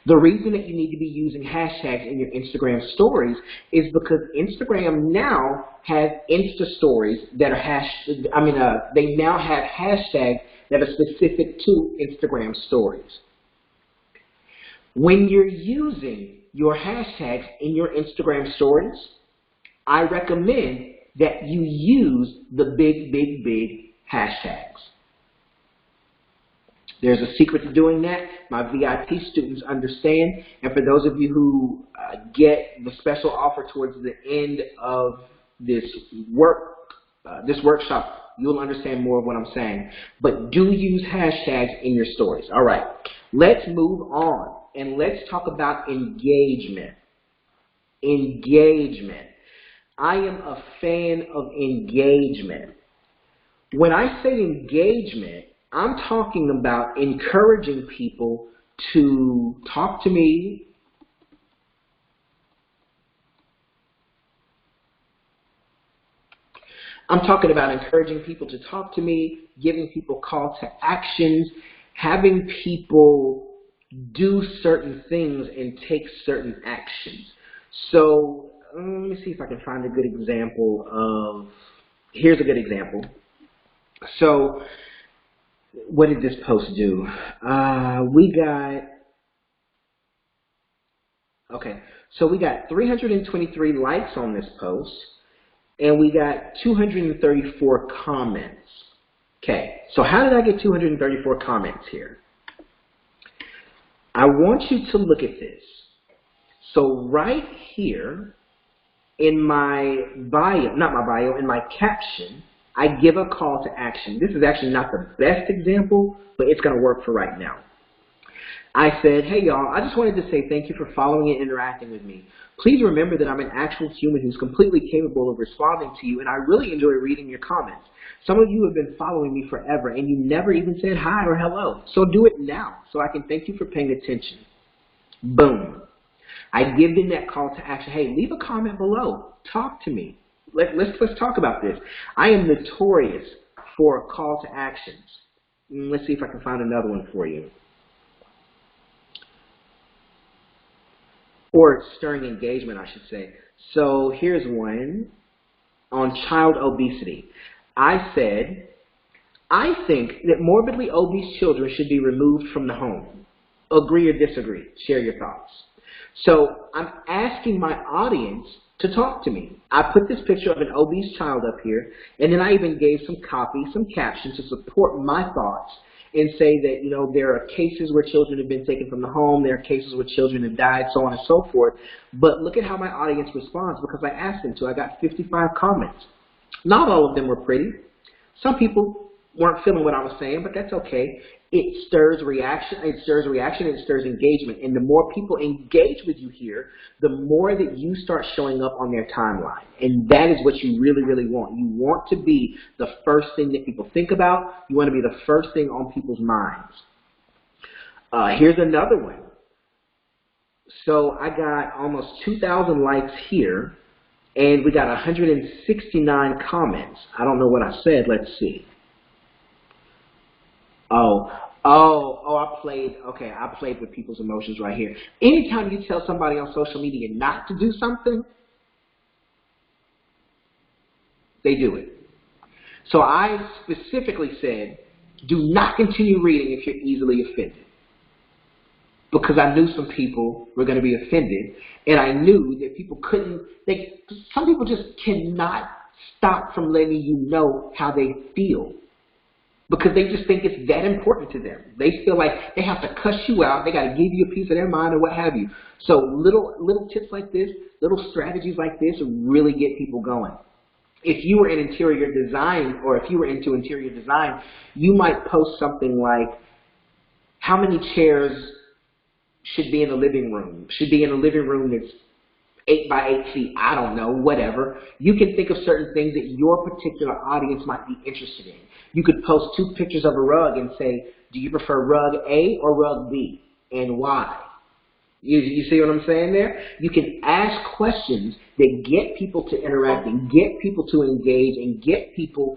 The reason that you need to be using hashtags in your Instagram stories is because Instagram now has Insta stories that are they now have hashtags that are specific to Instagram stories. When you're using your hashtags in your Instagram stories, I recommend that you use the big hashtags. There's a secret to doing that. My VIP students understand. And for those of you who get the special offer towards the end of this workshop, you'll understand more of what I'm saying. But do use hashtags in your stories. All right, let's move on. And let's talk about engagement. Engagement. I am a fan of engagement. When I say engagement, I'm talking about encouraging people to talk to me. I'm talking about encouraging people to talk to me, giving people call to actions, having people do certain things and take certain actions. So let me see if I can find a good example of, here's a good example. So what did this post do? We got 323 likes on this post, and we got 234 comments. Okay, so how did I get 234 comments here? I want you to look at this. So right here in my bio, in my caption, I give a call to action. This is actually not the best example, but it's going to work for right now. I said, hey y'all, I just wanted to say thank you for following and interacting with me. Please remember that I'm an actual human who's completely capable of responding to you, and I really enjoy reading your comments. Some of you have been following me forever, and you never even said hi or hello. So do it now, so I can thank you for paying attention. Boom. I give them that call to action. Hey, leave a comment below. Talk to me. Let's talk about this. I am notorious for call to actions. Let's see if I can find another one for you. Or stirring engagement, I should say. So here's one on child obesity. I said, I think that morbidly obese children should be removed from the home. Agree or disagree? Share your thoughts. So I'm asking my audience to talk to me. I put this picture of an obese child up here, and then I even gave some copy, some captions to support my thoughts and say that, you know, there are cases where children have been taken from the home, there are cases where children have died, so on and so forth. But look at how my audience responds, because I asked them to. I got 55 comments. Not all of them were pretty. Some people weren't feeling what I was saying, but that's okay. It stirs reaction, and it stirs engagement. And the more people engage with you here, the more that you start showing up on their timeline. And that is what you really, really want. You want to be the first thing that people think about. You want to be the first thing on people's minds. Here's another one. So I got almost 2,000 likes here, and we got 169 comments. I don't know what I said. Let's see. I played with people's emotions right here. Anytime you tell somebody on social media not to do something, they do it. So I specifically said, do not continue reading if you're easily offended. Because I knew some people were going to be offended, and I knew that people couldn't, some people just cannot stop from letting you know how they feel. Because they just think it's that important to them. They feel like they have to cuss you out. They got to give you a piece of their mind or what have you. So little tips like this, little strategies like this really get people going. If you were in interior design, or if you were into interior design, you might post something like, how many chairs should be in a living room? Should be in a living room that's 8 by 8 feet, I don't know, whatever. You can think of certain things that your particular audience might be interested in. You could post 2 pictures of a rug and say, do you prefer rug A or rug B, and why? You see what I'm saying there? You can ask questions that get people to interact and get people to engage and get people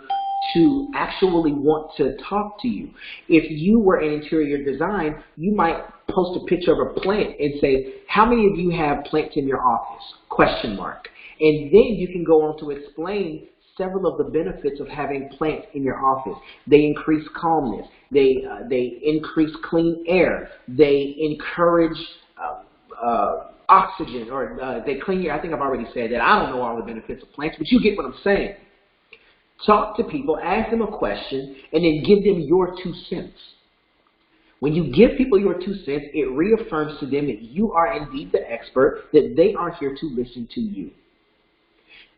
to actually want to talk to you. If you were in interior design, you might post a picture of a plant and say, how many of you have plants in your office? Question mark. And then you can go on to explain several of the benefits of having plants in your office. They increase calmness. They increase clean air. They encourage oxygen, or they clean your, I think I've already said that. I don't know all the benefits of plants, but you get what I'm saying. Talk to people, ask them a question, and then give them your 2 cents. When you give people your 2 cents, it reaffirms to them that you are indeed the expert, that they are here to listen to you.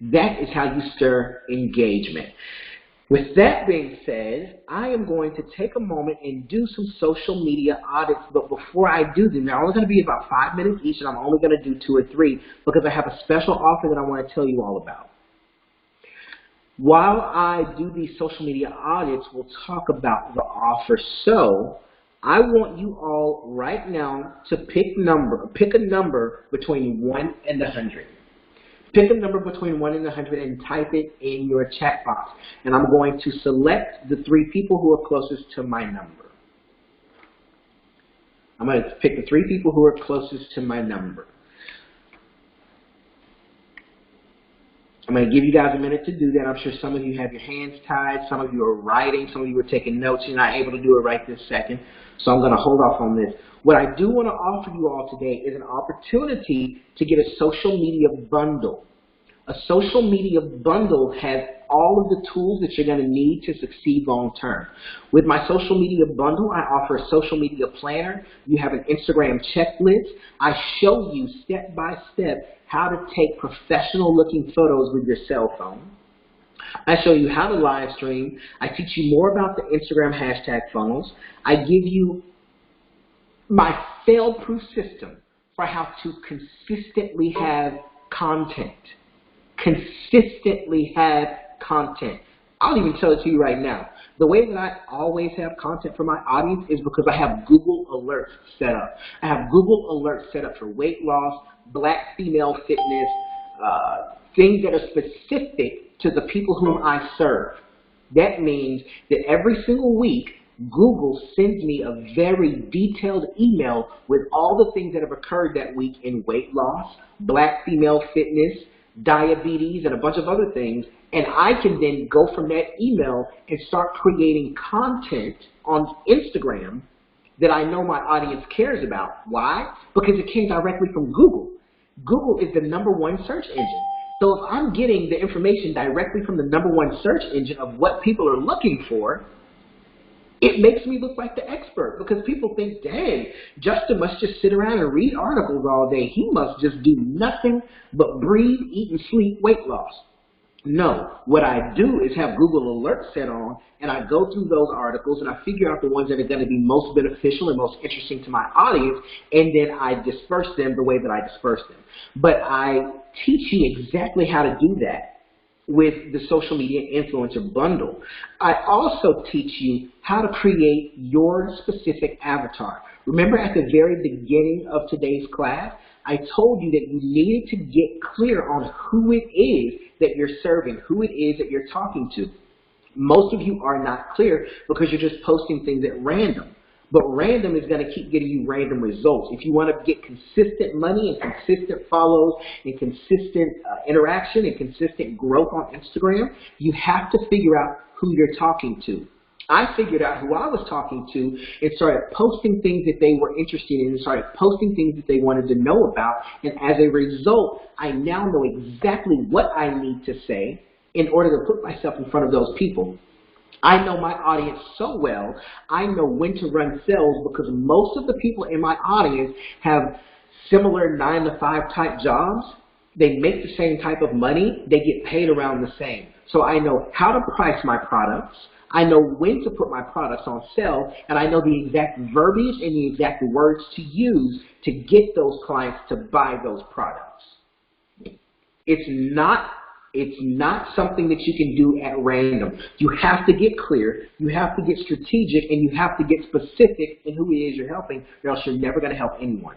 That is how you stir engagement. With that being said, I am going to take a moment and do some social media audits, but before I do them, they're only going to be about 5 minutes each, and I'm only going to do 2 or 3 because I have a special offer that I want to tell you all about. While I do these social media audits, we'll talk about the offer. So I want you all right now to pick a number between 1 and 100. Pick a number between 1 and 100 and type it in your chat box. And I'm going to select the 3 people who are closest to my number. I'm going to pick the 3 people who are closest to my number. I'm going to give you guys a minute to do that. I'm sure some of you have your hands tied. Some of you are writing. Some of you are taking notes. You're not able to do it right this second. So I'm going to hold off on this. What I do want to offer you all today is an opportunity to get a social media bundle. A social media bundle has all of the tools that you're going to need to succeed long term. With my social media bundle, I offer a social media planner. You have an Instagram checklist. I show you step by step how to take professional looking photos with your cell phone. I show you how to live stream. I teach you more about the Instagram hashtag funnels. I give you my fail-proof system for how to consistently have content. Consistently have content. I'll even tell it to you right now. The way that I always have content for my audience is because I have Google Alerts set up. I have Google Alerts set up for weight loss, black female fitness, things that are specific to the people whom I serve. That means that every single week, Google sends me a very detailed email with all the things that have occurred that week in weight loss, black female fitness, diabetes, and a bunch of other things. And I can then go from that email and start creating content on Instagram that I know my audience cares about. Why? Because it came directly from Google. Google is the #1 search engine. So if I'm getting the information directly from the #1 search engine of what people are looking for, it makes me look like the expert, because people think, dang, Justin must just sit around and read articles all day. He must just do nothing but breathe, eat, and sleep weight loss. No, what I do is have Google Alerts set on, and I go through those articles, and I figure out the ones that are going to be most beneficial and most interesting to my audience, and then I disperse them the way that I disperse them. But I teach you exactly how to do that with the Social Media Influencer Bundle. I also teach you how to create your specific avatar. Remember at the very beginning of today's class, I told you that you needed to get clear on who it is that you're serving, who it is that you're talking to. Most of you are not clear because you're just posting things at random. But random is going to keep getting you random results. If you want to get consistent money and consistent follows and consistent interaction and consistent growth on Instagram, you have to figure out who you're talking to. I figured out who I was talking to and started posting things that they were interested in and started posting things that they wanted to know about. And as a result, I now know exactly what I need to say in order to put myself in front of those people. I know my audience so well, I know when to run sales, because most of the people in my audience have similar 9-to-5 type jobs. They make the same type of money. They get paid around the same. So I know how to price my products. I know when to put my products on sale, and I know the exact verbiage and the exact words to use to get those clients to buy those products. It's not something that you can do at random. You have to get clear, you have to get strategic, and you have to get specific in who it is you're helping, or else you're never going to help anyone.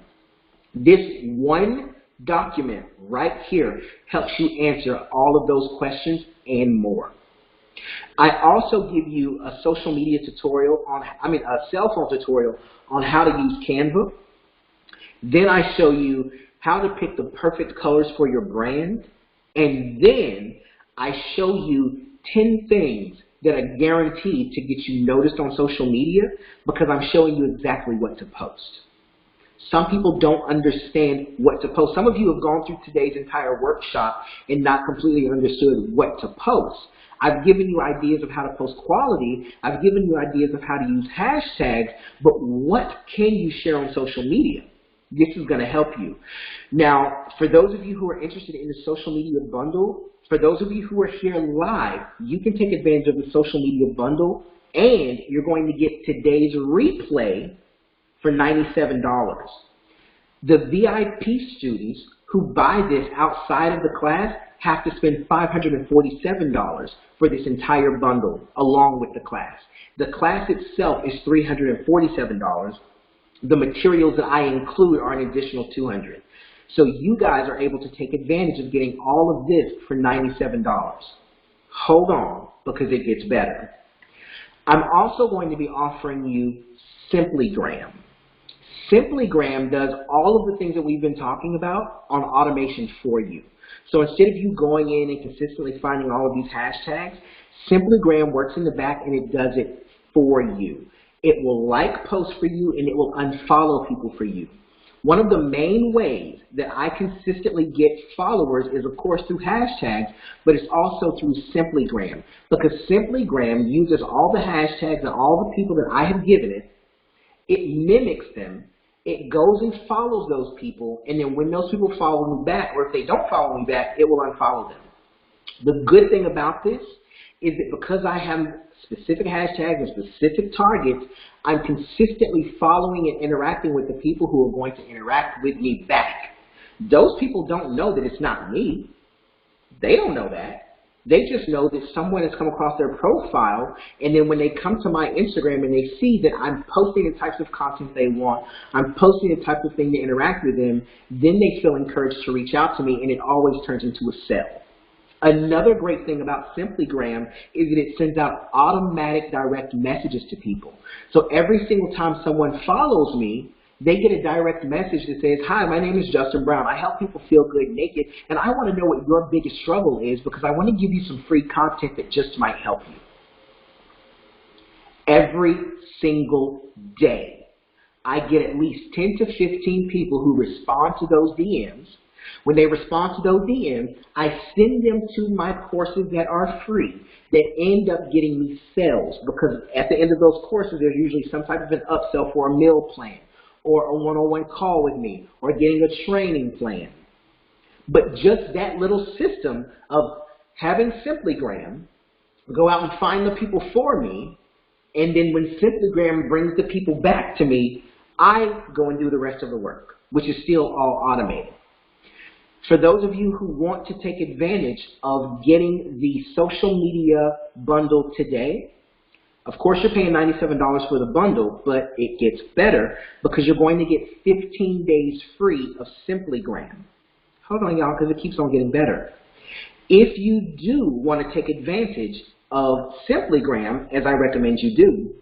This one document right here helps you answer all of those questions and more. I also give you a social media tutorial a cell phone tutorial on how to use Canva. Then I show you how to pick the perfect colors for your brand. And then I show you 10 things that are guaranteed to get you noticed on social media, because I'm showing you exactly what to post. Some people don't understand what to post. Some of you have gone through today's entire workshop and not completely understood what to post. I've given you ideas of how to post quality. I've given you ideas of how to use hashtags, but what can you share on social media? This is going to help you. Now, for those of you who are interested in the social media bundle, for those of you who are here live, you can take advantage of the social media bundle, and you're going to get today's replay for $97. The VIP students who buy this outside of the class have to spend $547 for this entire bundle along with the class. The class itself is $347. The materials that I include are an additional $200. So you guys are able to take advantage of getting all of this for $97. Hold on, because it gets better. I'm also going to be offering you SimplyGram. SimplyGram does all of the things that we've been talking about on automation for you. So instead of you going in and consistently finding all of these hashtags, SimplyGram works in the back and it does it for you. It will like posts for you, and it will unfollow people for you. One of the main ways that I consistently get followers is, of course, through hashtags, but it's also through SimplyGram, because SimplyGram uses all the hashtags and all the people that I have given it. It mimics them. It goes and follows those people, and then when those people follow me back, or if they don't follow me back, it will unfollow them. The good thing about this is that because I have specific hashtags and specific targets, I'm consistently following and interacting with the people who are going to interact with me back. Those people don't know that it's not me. They don't know that. They just know that someone has come across their profile, and then when they come to my Instagram and they see that I'm posting the types of content they want, I'm posting the type of thing to interact with them, then they feel encouraged to reach out to me, and it always turns into a sale. Another great thing about SimplyGram is that it sends out automatic direct messages to people. So every single time someone follows me, they get a direct message that says, hi, my name is Justin Brown. I help people feel good naked, and I want to know what your biggest struggle is because I want to give you some free content that just might help you. Every single day, I get at least 10 to 15 people who respond to those DMs. When they respond to those DMs, I send them to my courses that are free that end up getting me sales because at the end of those courses, there's usually some type of an upsell for a meal plan, or a one-on-one call with me, or getting a training plan. But just that little system of having SimplyGram go out and find the people for me, and then when SimplyGram brings the people back to me, I go and do the rest of the work, which is still all automated. For those of you who want to take advantage of getting the social media bundle today, of course, you're paying $97 for the bundle, but it gets better because you're going to get 15 days free of SimplyGram. Hold on, y'all, because it keeps on getting better. If you do want to take advantage of SimplyGram, as I recommend you do,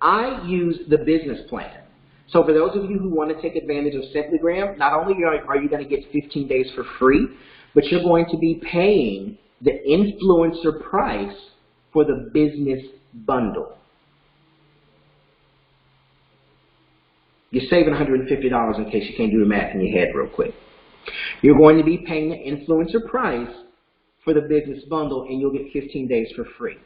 I use the business plan. So for those of you who want to take advantage of SimplyGram, not only are you going to get 15 days for free, but you're going to be paying the influencer price for the business bundle. You're saving $150 in case you can't do the math in your head real quick. You're going to be paying the influencer price for the business bundle, and you'll get 15 days for free.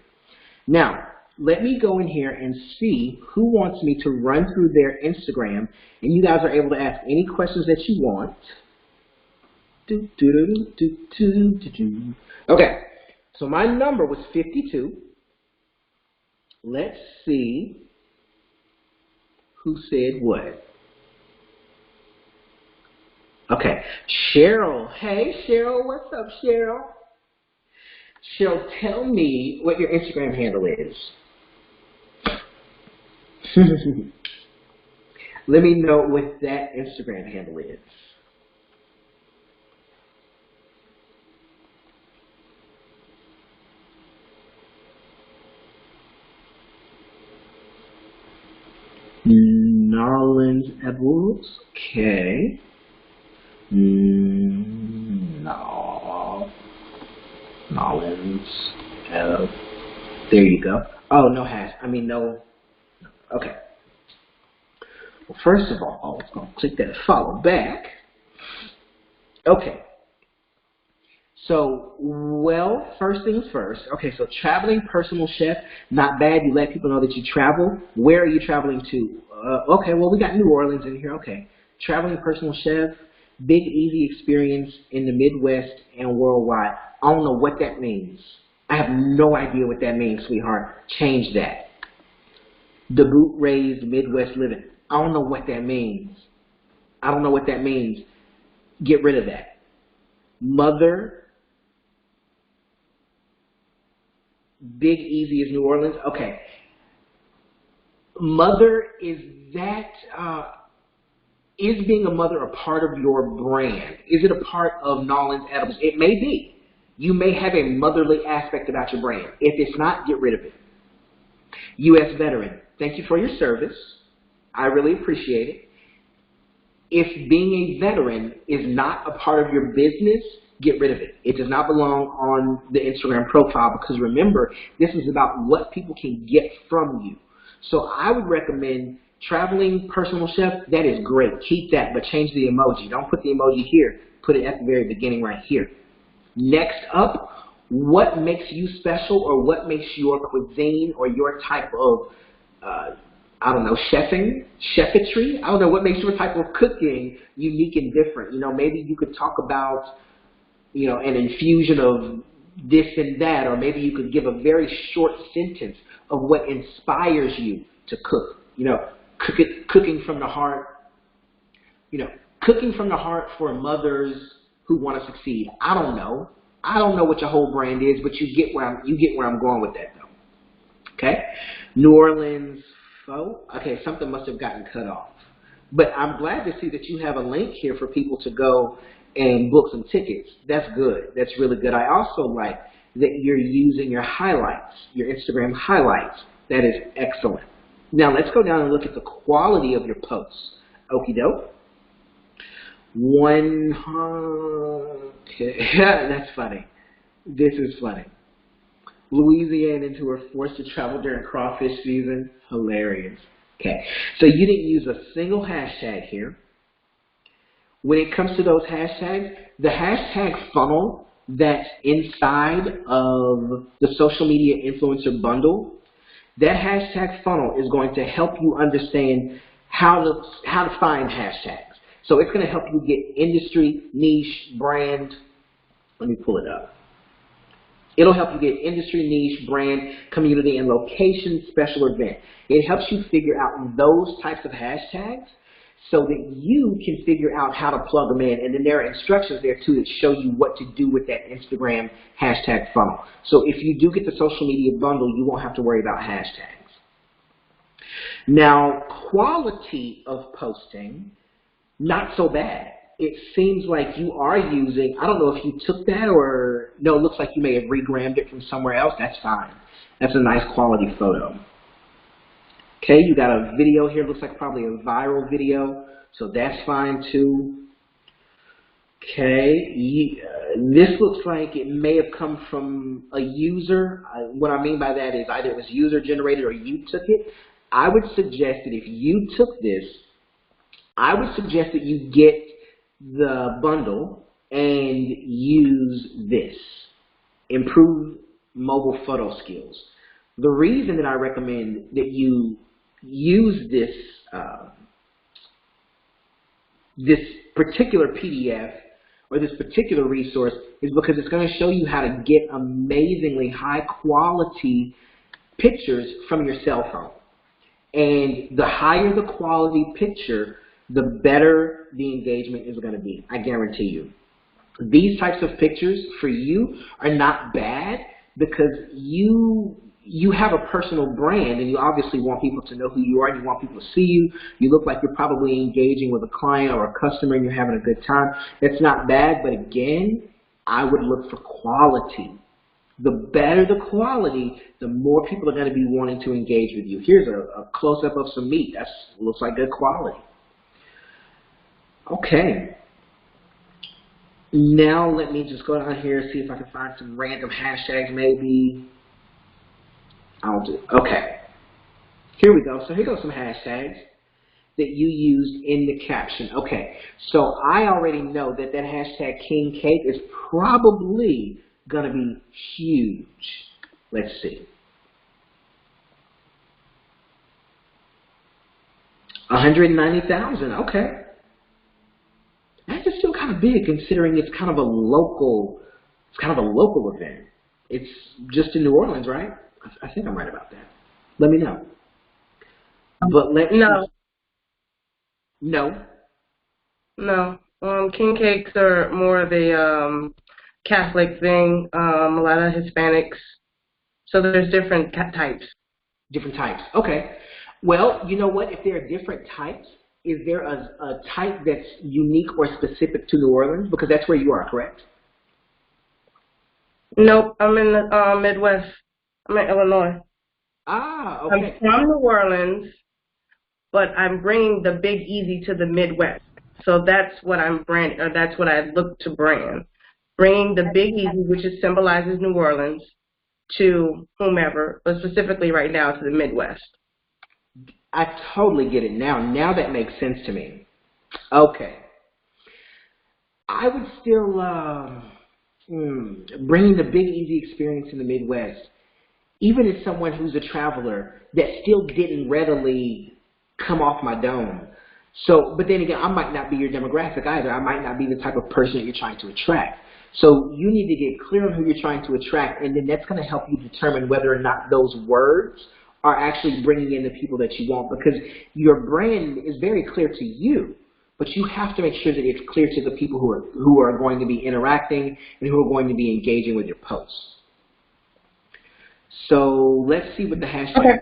Now, let me go in here and see who wants me to run through their Instagram, and you guys are able to ask any questions that you want. Okay, so my number was 52. Let's see who said what. Okay, Cheryl. Hey, Cheryl. What's up, Cheryl? Cheryl, tell me what your Instagram handle is. Let me know what that Instagram handle is. Narland Edwards. Okay. No. Narland's. There you go. Oh, no hash. I mean, no. Okay. Well, first of all, I'm going to click that follow back. Okay. So, well, first things first. Okay, so traveling personal chef, not bad. You let people know that you travel. Where are you traveling to? Okay, well, we got New Orleans in here. Okay. Traveling personal chef, big, easy experience in the Midwest and worldwide. I don't know what that means. I have no idea what that means, sweetheart. Change that. The boot-raised Midwest living. I don't know what that means. I don't know what that means. Get rid of that. Mother, big, easy as New Orleans. Okay. Mother, is that, is being a mother a part of your brand? Is it a part of Narland Edwards? It may be. You may have a motherly aspect about your brand. If it's not, get rid of it. U.S. veteran, thank you for your service. I really appreciate it. If being a veteran is not a part of your business, get rid of it. It does not belong on the Instagram profile because remember, this is about what people can get from you. So I would recommend traveling personal chef. That is great. Keep that, but change the emoji. Don't put the emoji here. Put it at the very beginning right here. Next up, what makes you special or what makes your cuisine or your type of, I don't know, chefetry? I don't know, what makes your type of cooking unique and different? You know, maybe you could talk about, you know, an infusion of this and that, or maybe you could give a very short sentence of what inspires you to cook. You know, cooking from the heart, you know, cooking from the heart for mothers who want to succeed. I don't know. I don't know what your whole brand is, but you get where I'm going with that, though. Okay, New Orleans faux. Okay, something must have gotten cut off, but I'm glad to see that you have a link here for people to go and book some tickets. That's good. That's really good. I also like that you're using your highlights, your Instagram highlights. That is excellent. Now let's go down and look at the quality of your posts. Okie doke. Okay, that's funny. This is funny. Louisianans who are forced to travel during crawfish season. Hilarious. Okay, so you didn't use a single hashtag here. When it comes to those hashtags, the hashtag funnel that's inside of the social media influencer bundle, that hashtag funnel is going to help you understand how to find hashtags. So it's going to help you get industry, niche, brand. Let me pull it up. It'll help you get industry, niche, brand, community, and location special event. It helps you figure out those types of hashtags so that you can figure out how to plug them in. And then there are instructions there too that show you what to do with that Instagram hashtag funnel. So if you do get the social media bundle, you won't have to worry about hashtags. Now, quality of posting, not so bad. It seems like you are using, I don't know if you took that or, no, it looks like you may have regrammed it from somewhere else. That's fine. That's a nice quality photo. Okay, you got a video here, looks like probably a viral video, so that's fine too. Okay, this looks like it may have come from a user. What I mean by that is either it was user generated or you took it. I would suggest that if you took this, I would suggest that you get the bundle and use this. Improve mobile photo skills. The reason that I recommend that you use this this particular PDF or this particular resource is because it's going to show you how to get amazingly high quality pictures from your cell phone. And the higher the quality picture, the better the engagement is going to be. I guarantee you. These types of pictures for you are not bad because you have a personal brand and you obviously want people to know who you are and you want people to see you. You look like you're probably engaging with a client or a customer and you're having a good time. That's not bad, but again, I would look for quality. The better the quality, the more people are going to be wanting to engage with you. Here's a close-up of some meat. That looks like good quality. Okay. Now let me just go down here and see if I can find some random hashtags maybe. I'll do. Okay. Here we go. So here goes some hashtags that you used in the caption. Okay. So I already know that that hashtag king cake is probably going to be huge. Let's see. 190,000. Okay. That's just still kind of big considering it's kind of a local event. It's just in New Orleans, right? I think I'm right about that. Let me know. But let me No. No. King cakes are more of a Catholic thing. A lot of Hispanics. So there's different types. Different types. Okay. Well, you know what? If there are different types, is there a type that's unique or specific to New Orleans? Because that's where you are, correct? Nope. I'm in the Midwest. I'm in Illinois. Ah, okay. I'm from New Orleans, but I'm bringing the Big Easy to the Midwest. So that's what I'm branding, or that's what I look to brand. Bringing the Big Easy, which symbolizes New Orleans, to whomever, but specifically right now to the Midwest. I totally get it now. Now that makes sense to me. Okay. I would still bringing the Big Easy experience in the Midwest, even as someone who's a traveler, that still didn't readily come off my dome. So, but then again, I might not be your demographic either. I might not be the type of person that you're trying to attract. So you need to get clear on who you're trying to attract, and then that's going to help you determine whether or not those words are actually bringing in the people that you want, because your brand is very clear to you. but you have to make sure that it's clear to the people who are going to be interacting and who are going to be engaging with your posts. So let's see what the hashtag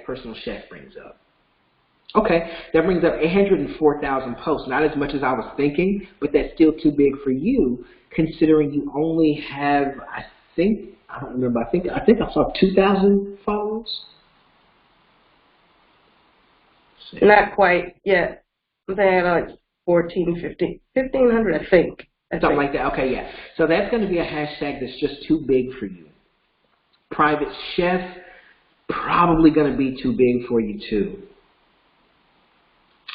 personal chef brings up. Okay, that brings up 804,000 posts. Not as much as I was thinking, but that's still too big for you, considering you only have, I don't remember, I think I saw 2,000 followers. Not quite yet. They had like 1,500, I think. Something like that. Okay, yeah. So that's going to be a hashtag that's just too big for you. Private chef, probably going to be too big for you too.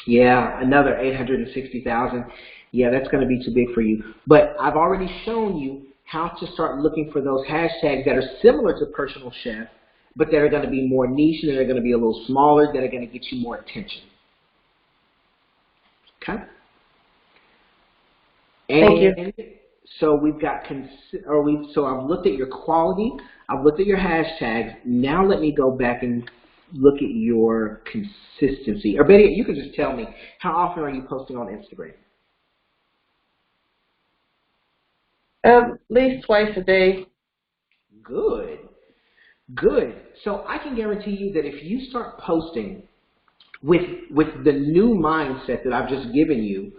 Yeah, another 860,000. Yeah, that's going to be too big for you. But I've already shown you how to start looking for those hashtags that are similar to personal chef, but that are going to be more niche and that are going to be a little smaller, that are going to get you more attention. Okay? Thank you. So we've got, so I've looked at your quality, I've looked at your hashtags. Now let me go back and look at your consistency. Or better yet, you can just tell me, how often are you posting on Instagram? At least twice a day. Good. Good. So I can guarantee you that if you start posting with the new mindset that I've just given you,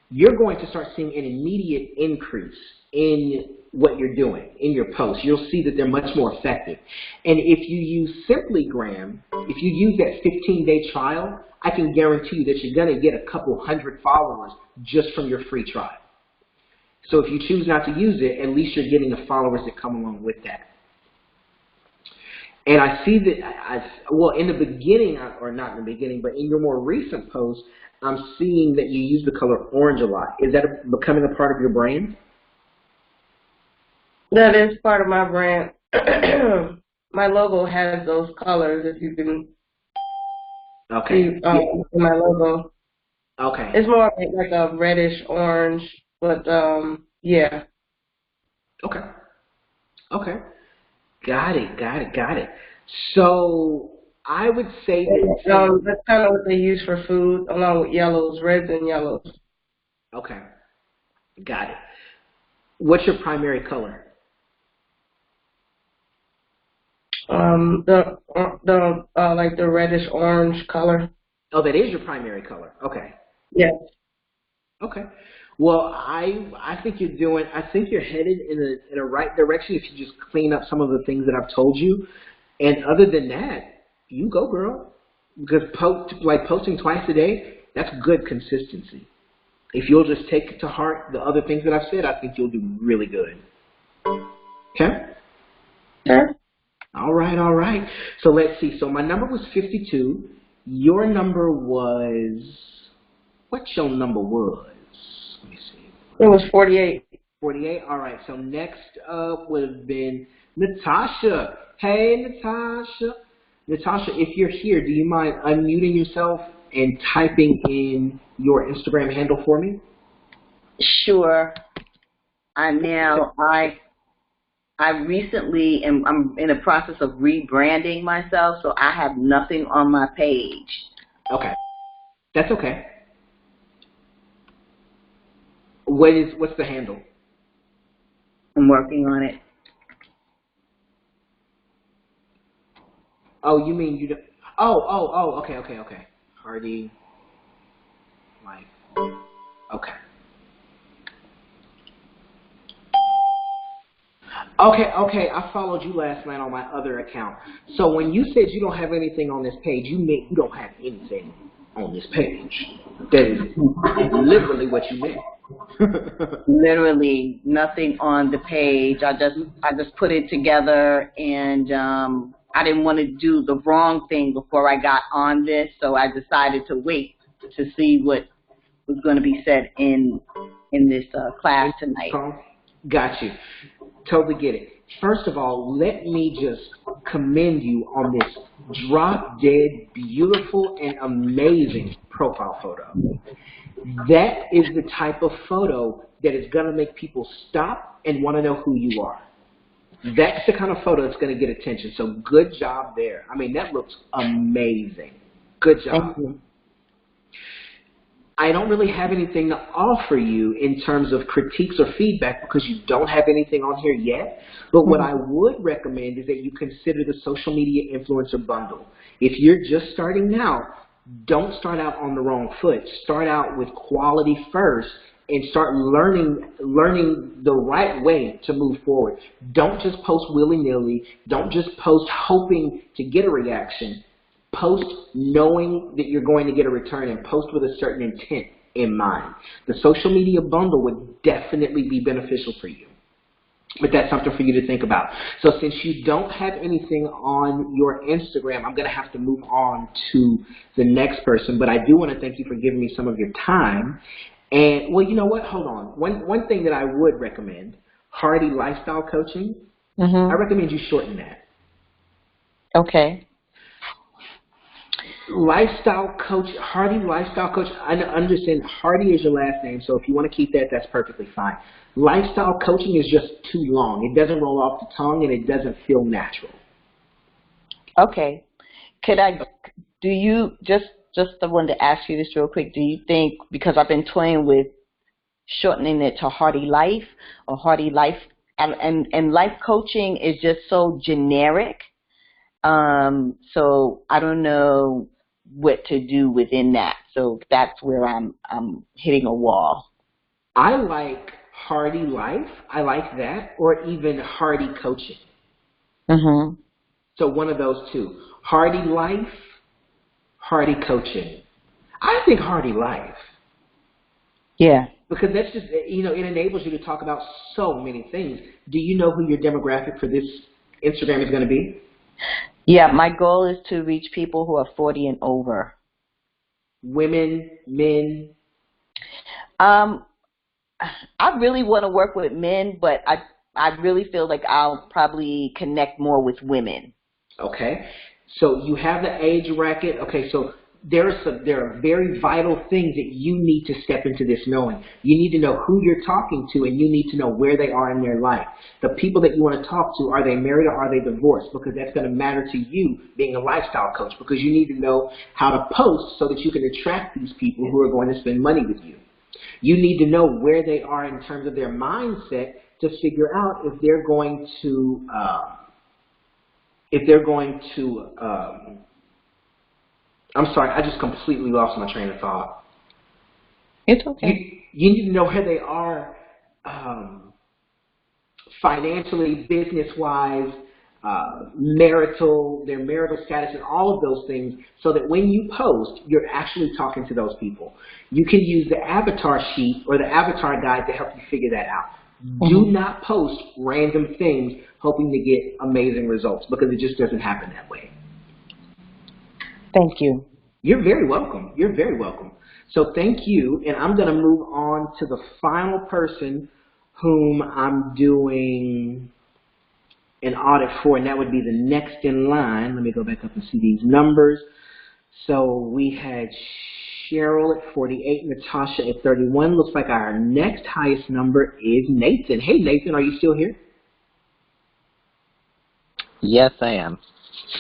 you're going to start seeing an immediate increase in what you're doing, in your posts. You'll see that they're much more effective. And if you use Simplygram, if you use that 15-day trial, I can guarantee you that you're going to get a couple hundred followers just from your free trial. So if you choose not to use it, at least you're getting the followers that come along with that. And I see that, well, in the beginning, or not in the beginning, but in your more recent posts, I'm seeing that you use the color orange a lot. Is that becoming a part of your brand? That is part of my brand. My logo has those colors, if you can see my logo. Okay. It's more like a reddish orange, but yeah. Okay. Okay. Got it. So I would say that that's kind of what they use for food, along with yellows, reds and yellows. Okay. Got it. What's your primary color? Like the reddish orange color. Oh, that is your primary color. Okay. Yes. Okay. Well, I think you're headed in a right direction if you just clean up some of the things that I've told you. And other than that, you go, girl. Because posting twice a day, that's good consistency. If you'll just take to heart the other things that I've said, I think you'll do really good. Okay? Sure. All right. So let's see. So my number was 52. Your number was, what your number was? Let me see. It was 48. 48? All right. So next up would have been Natasha. Hey, Natasha. Natasha, if you're here, do you mind unmuting yourself and typing in your Instagram handle for me? Sure. I recently I'm in the process of rebranding myself, so I have nothing on my page. Okay. That's okay. What's the handle? I'm working on it. Oh, you mean you don't? Oh, okay. Hardy Life. Okay. Okay, I followed you last night on my other account. So when you said you don't have anything on this page, you meant you don't have anything on this page. That is literally what you meant. Literally nothing on the page. I just put it together, and I didn't want to do the wrong thing before I got on this, so I decided to wait to see what was going to be said in this class tonight. Got you. Totally get it. First of all, let me just commend you on this drop-dead, beautiful, and amazing profile photo. That is the type of photo that is going to make people stop and want to know who you are. That's the kind of photo that's going to get attention. So good job there. I mean, that looks amazing. Good job. Thank you. I don't really have anything to offer you in terms of critiques or feedback because you don't have anything on here yet. But what I would recommend is that you consider the social media influencer bundle. If you're just starting out, don't start out on the wrong foot. Start out with quality first and start learning the right way to move forward. Don't just post willy-nilly. Don't just post hoping to get a reaction. Post knowing that you're going to get a return, and post with a certain intent in mind. The social media bundle would definitely be beneficial for you. But that's something for you to think about. So since you don't have anything on your Instagram, I'm going to have to move on to the next person. But I do want to thank you for giving me some of your time. And, well, you know what? Hold on. One thing that I would recommend, Hardy Lifestyle Coaching, I recommend you shorten that. Okay. Lifestyle Coach, Hardy Lifestyle Coach. I understand Hardy is your last name, so if you want to keep that, that's perfectly fine. Lifestyle Coaching is just too long. It doesn't roll off the tongue, and it doesn't feel natural. Okay. Do you, just I wanted to ask you this real quick, do you think, because I've been toying with shortening it to Hardy Life or Hardy Life, and life coaching is just so generic, so I don't know what to do within that. So that's where I'm hitting a wall. I like Hardy Life. I like that, or even Hardy Coaching. So one of those two. Hardy Life, Hardy Coaching. I think Hardy Life. Yeah. Because that's just, you know, it enables you to talk about so many things. Do you know who your demographic for this Instagram is going to be? Yeah, my goal is to reach people who are 40 and over. Women, men? I really want to work with men, but I really feel like I'll probably connect more with women. Okay. So you have the age bracket. Okay, so there are very vital things that you need to step into this knowing. You need to know who you're talking to, and you need to know where they are in their life. The people that you want to talk to, are they married or are they divorced? Because that's going to matter to you being a lifestyle coach, because you need to know how to post so that you can attract these people who are going to spend money with you. You need to know where they are in terms of their mindset to figure out if they're going to I'm sorry, I just completely lost my train of thought. It's okay. You need to know where they are financially, business-wise, their marital status, and all of those things, so that when you post, you're actually talking to those people. You can use the avatar sheet or the avatar guide to help you figure that out. Do not post random things hoping to get amazing results, because it just doesn't happen that way. Thank you. You're very welcome. You're very welcome. So thank you, and I'm going to move on to the final person whom I'm doing an audit for, and that would be the next in line. Let me go back up and see these numbers. So we had Cheryl at 48, Natasha at 31. Looks like our next highest number is Nathan. Hey, Nathan, are you still here? Yes, I am.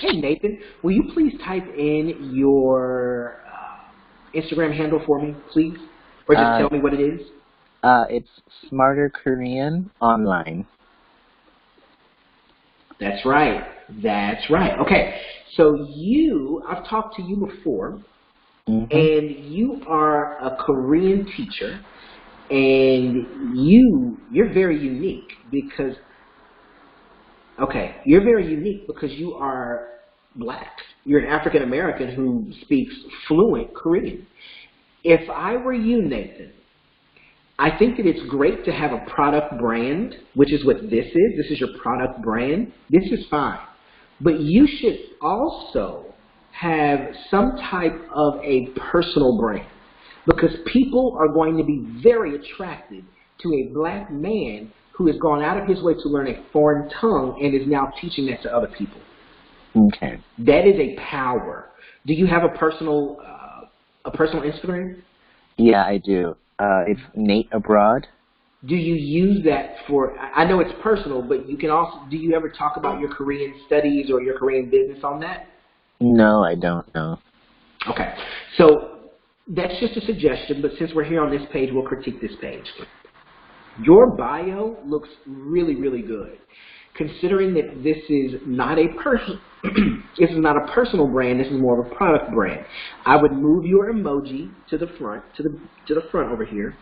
Hey, Nathan, will you please type in your Instagram handle for me, please? Or just tell me what it is? It's Smarter Korean Online. That's right. That's right. Okay, so I've talked to you before, and you are a Korean teacher, and you're very unique because you are black. You're an African American who speaks fluent Korean. If I were you, Nathan, I think that it's great to have a product brand, which is what this is. This is your product brand. This is fine. But you should also have some type of a personal brand, because people are going to be very attracted to a black man who has gone out of his way to learn a foreign tongue and is now teaching that to other people. Okay. That is a power. Do you have a personal Instagram? Yeah, I do. It's Nate Abroad. Do you use that for, I know it's personal, but you can also, do you ever talk about your Korean studies or your Korean business on that? No, I don't know. Okay. So That's just a suggestion, but since we're here on this page, we'll critique this page. Your bio looks really, really good. Considering that this is not a this is not a personal brand, this is more of a product brand. I would move your emoji to the front, to the front over here.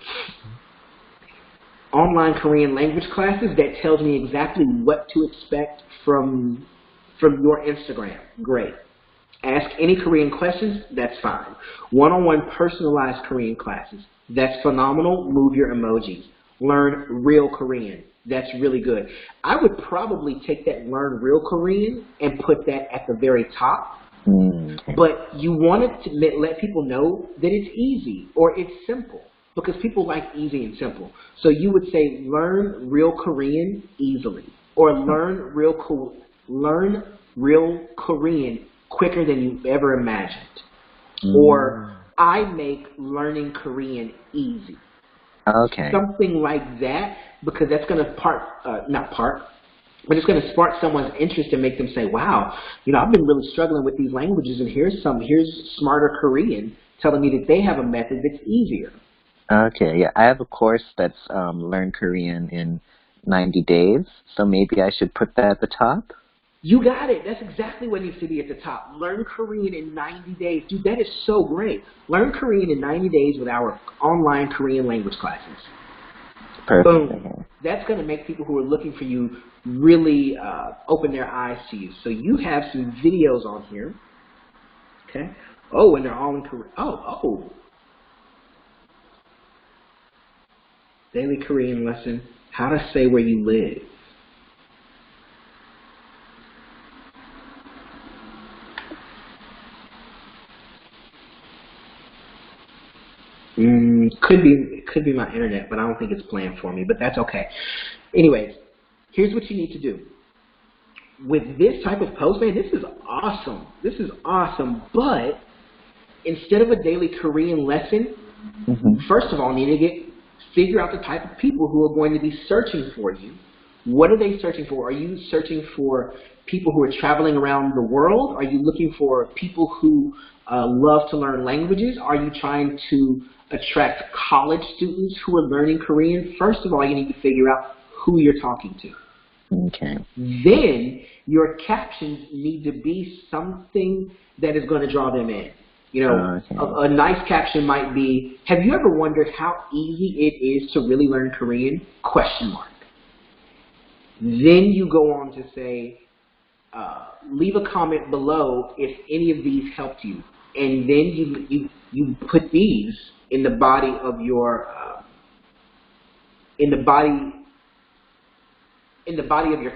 Online Korean language classes, that tells me exactly what to expect from your Instagram. Great. Ask any Korean questions, that's fine. One-on-one personalized Korean classes, that's phenomenal. Move your emojis. Learn real Korean, that's really good. I would probably take that learn real Korean and put that at the very top. But you want to let people know that it's easy or it's simple, because people like easy and simple. So you would say learn real Korean easily, or learn real Korean quicker than you ever imagined. Or I make learning Korean easy. Okay. Something like that, because that's going to but it's going to spark someone's interest and make them say, wow, I've been really struggling with these languages, and here's Smarter Korean telling me that they have a method that's easier. Okay, yeah, I have a course that's Learn Korean in 90 days, so maybe I should put that at the top? You got it. That's exactly what needs to be at the top. Learn Korean in 90 days. Dude, that is so great. Learn Korean in 90 days with our online Korean language classes. Perfect. Boom. That's going to make people who are looking for you really open their eyes to you. So you have some videos on here. Okay. Oh, and they're all in Korean. Oh. Daily Korean lesson. How to say where you live. Could be my internet, but I don't think it's playing for me, but that's okay. Anyways, here's what you need to do. With this type of post, man, this is awesome. This is awesome, but instead of a daily Korean lesson, first of all, you need to figure out the type of people who are going to be searching for you. What are they searching for? Are you searching for people who are traveling around the world? Are you looking for people who love to learn languages? Are you trying to attract college students who are learning Korean? First of all, you need to figure out who you're talking to. Okay. Then your captions need to be something that is going to draw them in. A nice caption might be, have you ever wondered how easy it is to really learn Korean? ? Then you go on to say, leave a comment below if any of these helped you. And then you put these in the body of your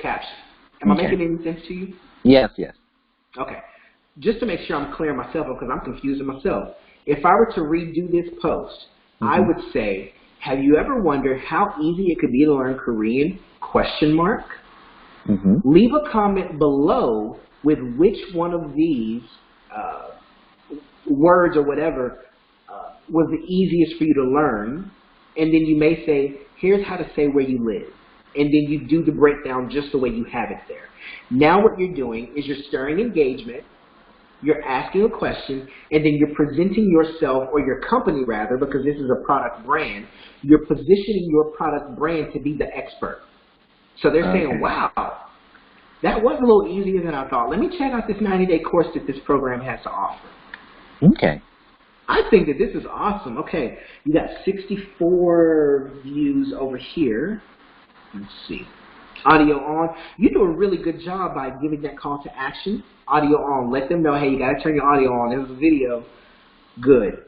caption. Am I making any sense to you? Yes. Okay. Just to make sure I'm clear myself, because I'm confusing myself. If I were to redo this post, I would say, have you ever wondered how easy it could be to learn Korean? ? Leave a comment below with which one of these words or whatever was the easiest for you to learn, and then you may say, here's how to say where you live, and then you do the breakdown just the way you have it there. Now what you're doing is you're stirring engagement, you're asking a question, and then you're presenting yourself, or your company rather, because this is a product brand, you're positioning your product brand to be the expert. So they're saying, wow, that was a little easier than I thought. Let me check out this 90-day course that this program has to offer. Okay. I think that this is awesome. Okay, you got 64 views over here. Let's see. Audio on. You do a really good job by giving that call to action. Audio on. Let them know, hey, you got to turn your audio on. There's a video. Good.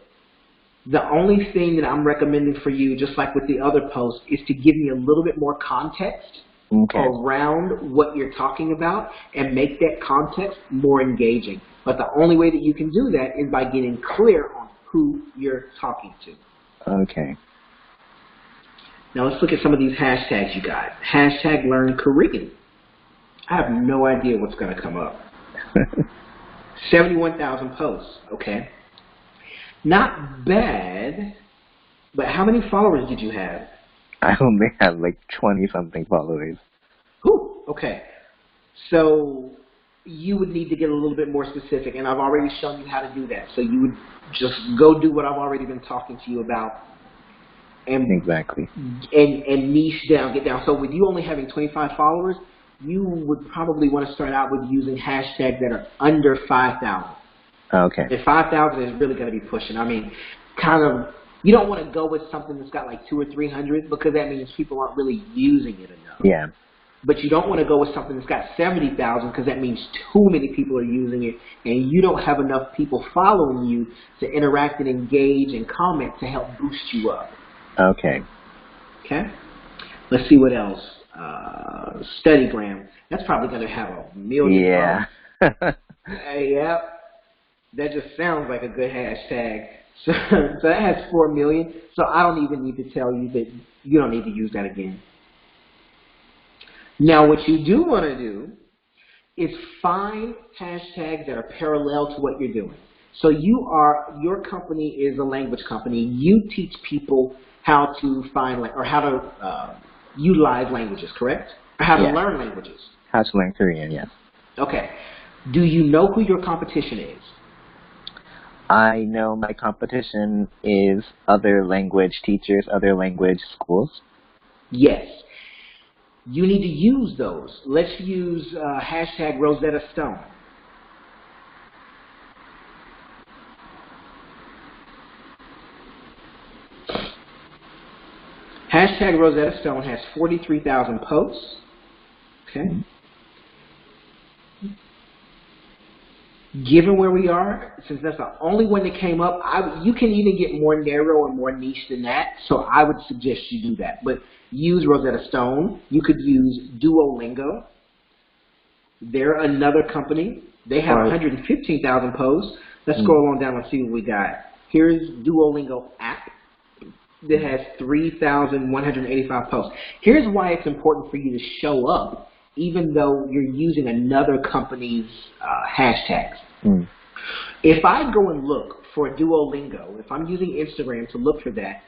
The only thing that I'm recommending for you, just like with the other posts, is to give me a little bit more context around what you're talking about and make that context more engaging. But the only way that you can do that is by getting clear on who you're talking to. Okay. Now let's look at some of these hashtags you got. Hashtag learn Korean. I have no idea what's going to come up. 71,000 posts. Okay. Not bad, but how many followers did you have? I only have like 20-something followers. Whew, okay. So you would need to get a little bit more specific, and I've already shown you how to do that. So you would just go do what I've already been talking to you about, and Exactly. and niche down, get down. So with you only having 25 followers, you would probably want to start out with using hashtags that are under 5,000. Okay. And 5,000 is really going to be pushing. I mean, kind of, you don't want to go with something that's got like 200 or 300 because that means people aren't really using it enough. Yeah. But you don't want to go with something that's got 70,000 because that means too many people are using it, and you don't have enough people following you to interact and engage and comment to help boost you up. Okay. Okay? Let's see what else. StudyGram. That's probably going to have 1 million. Yeah. Yeah. That just sounds like a good hashtag. So that has 4 million. So I don't even need to tell you that you don't need to use that again. Now, what you do want to do is find hashtags that are parallel to what you're doing. So your company is a language company. You teach people how to find or how to utilize languages, correct? Or how to learn languages. How to learn Korean, yes. Okay. Do you know who your competition is? I know my competition is other language teachers, other language schools. Yes. You need to use those. Let's use hashtag Rosetta Stone. Hashtag Rosetta Stone has 43,000 posts. Okay. Given where we are, since that's the only one that came up, you can even get more narrow and more niche than that, so I would suggest you do that. But use Rosetta Stone. You could use Duolingo. They're another company. They have 115,000 posts. Let's scroll on down and see what we got. Here's Duolingo app that has 3,185 posts. Here's why it's important for you to show up even though you're using another company's hashtags. If I go and look for Duolingo, if I'm using Instagram to look for that,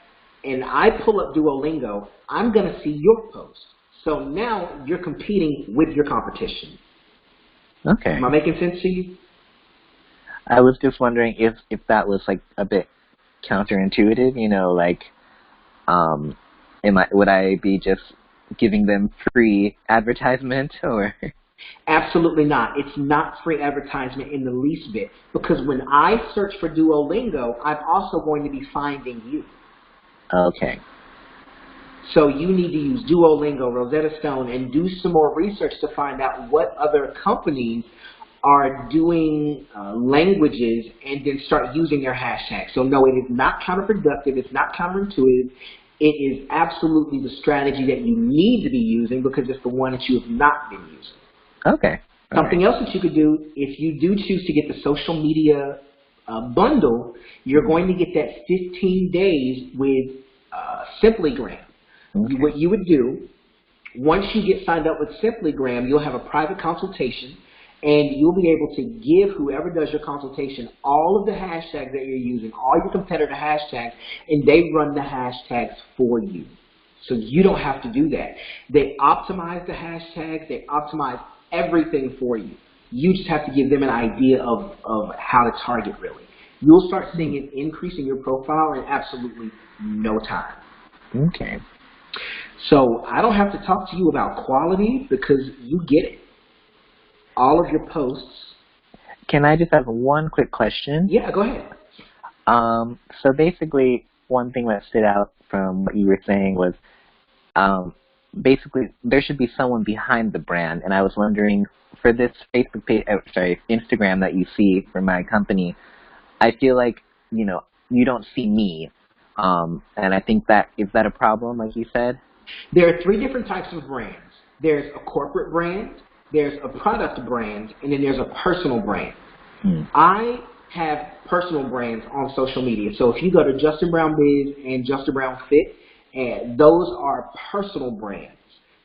and I pull up Duolingo, I'm going to see your post. So now you're competing with your competition. Okay. Am I making sense to you? I was just wondering if that was like a bit counterintuitive, you know, like would I be just giving them free advertisement or? Absolutely not. It's not free advertisement in the least bit, because when I search for Duolingo, I'm also going to be finding you. Okay. So you need to use Duolingo, Rosetta Stone, and do some more research to find out what other companies are doing languages, and then start using their hashtags. So no, it is not counterproductive. It's not counterintuitive. It is absolutely the strategy that you need to be using because it's the one that you have not been using. Okay. Something else that you could do, if you do choose to get the social media bundle, you're going to get that 15 days with SimplyGram. Okay. What you would do, once you get signed up with SimplyGram, you'll have a private consultation, and you'll be able to give whoever does your consultation all of the hashtags that you're using, all your competitor hashtags, and they run the hashtags for you. So you don't have to do that. They optimize the hashtags. They optimize everything for you. You just have to give them an idea of how to target, really. You'll start seeing an increase in your profile in absolutely no time. Okay. So I don't have to talk to you about quality because you get it. All of your posts. Can I just have one quick question? Yeah, go ahead. So basically, one thing that stood out from what you were saying was basically there should be someone behind the brand, and I was wondering for this Facebook page, Instagram that you see for my company, I feel like, you know, you don't see me, and I think that, is that a problem, like you said? There are 3 different types of brands. There's a corporate brand, there's a product brand, and then there's a personal brand. I have personal brands on social media. So if you go to Justin Brown Biz and Justin Brown Fit, and those are personal brands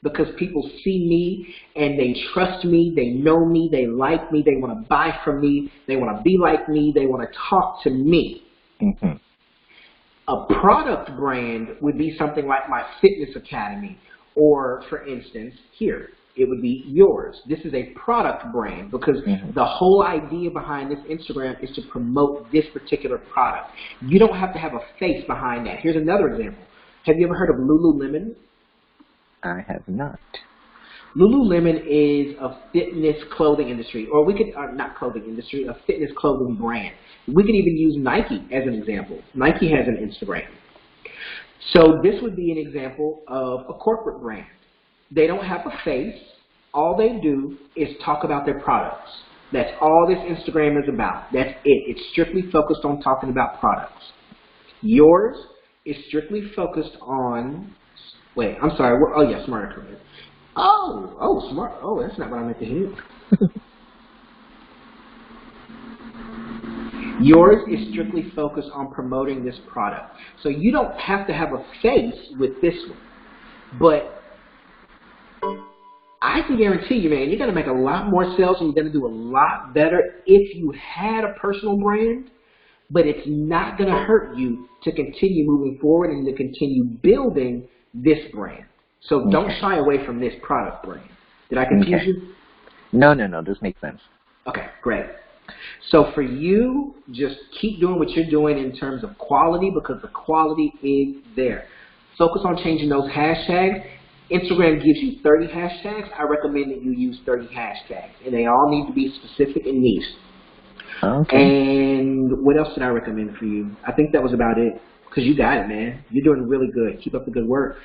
because people see me and they trust me, they know me, they like me, they want to buy from me, they want to be like me, they want to talk to me. A product brand would be something like my Fitness Academy, or for instance, here, it would be yours. This is a product brand because the whole idea behind this Instagram is to promote this particular product. You don't have to have a face behind that. Here's another example. Have you ever heard of Lululemon? I have not. Lululemon is a fitness clothing industry, or we could, not clothing industry, a fitness clothing brand. We could even use Nike as an example. Nike has an Instagram. So this would be an example of a corporate brand. They don't have a face. All they do is talk about their products. That's all this Instagram is about. That's it. It's strictly focused on talking about products. Yours is strictly focused on, wait, I'm sorry. Oh, yeah, Smarter Career. Oh, smart. Oh, that's not what I meant to hit. Yours is strictly focused on promoting this product. So you don't have to have a face with this one. But I can guarantee you, man, you're going to make a lot more sales and you're going to do a lot better if you had a personal brand, but it's not going to hurt you to continue moving forward and to continue building this brand. So don't shy away from this product brand. Did I confuse you? No, this makes sense. Okay, great. So for you, just keep doing what you're doing in terms of quality because the quality is there. Focus on changing those hashtags. Instagram gives you 30 hashtags. I recommend that you use 30 hashtags, and they all need to be specific and niche. Okay. And what else did I recommend for you? I think that was about it because you got it, man. You're doing really good. Keep up the good work.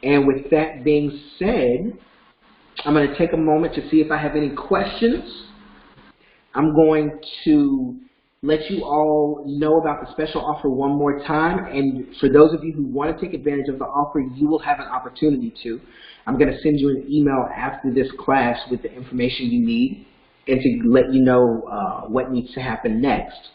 And with that being said, I'm going to take a moment to see if I have any questions. I'm going to let you all know about the special offer one more time. And for those of you who want to take advantage of the offer, you will have an opportunity to. I'm going to send you an email after this class with the information you need and to let you know what needs to happen next.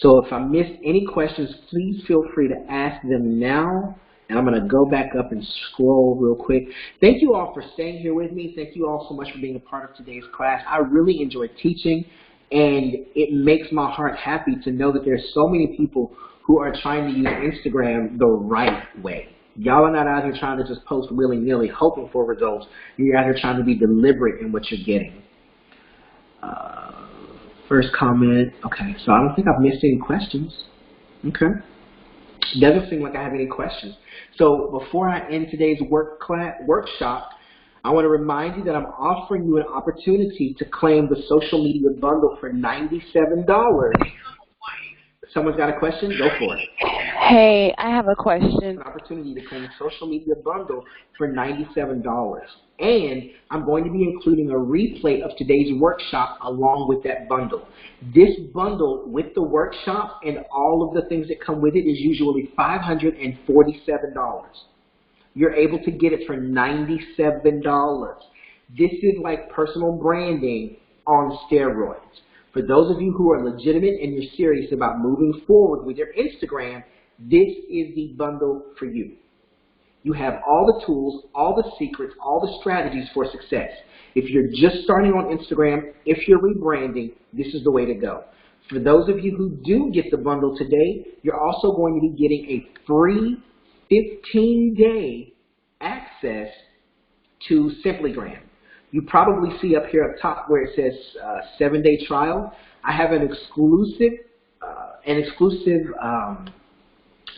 So if I missed any questions, please feel free to ask them now. And I'm going to go back up and scroll real quick. Thank you all for staying here with me. Thank you all so much for being a part of today's class. I really enjoyed teaching, and it makes my heart happy to know that there's so many people who are trying to use Instagram the right way. Y'all are not out here trying to just post willy-nilly hoping for results. You're out here trying to be deliberate in what you're getting. First comment. Okay, so I don't think I've missed any questions. Okay. Doesn't seem like I have any questions. So before I end today's workshop, I want to remind you that I'm offering you an opportunity to claim the social media bundle for $97. Someone's got a question? Go for it. Hey, I have a question. An opportunity to claim a social media bundle for $97. And I'm going to be including a replay of today's workshop along with that bundle. This bundle with the workshop and all of the things that come with it is usually $547. You're able to get it for $97. This is like personal branding on steroids. For those of you who are legitimate and you're serious about moving forward with your Instagram, this is the bundle for you. You have all the tools, all the secrets, all the strategies for success. If you're just starting on Instagram, if you're rebranding, this is the way to go. For those of you who do get the bundle today, you're also going to be getting a free 15-day access to SimplyGram. You probably see up here up top where it says 7-day trial. I have an exclusive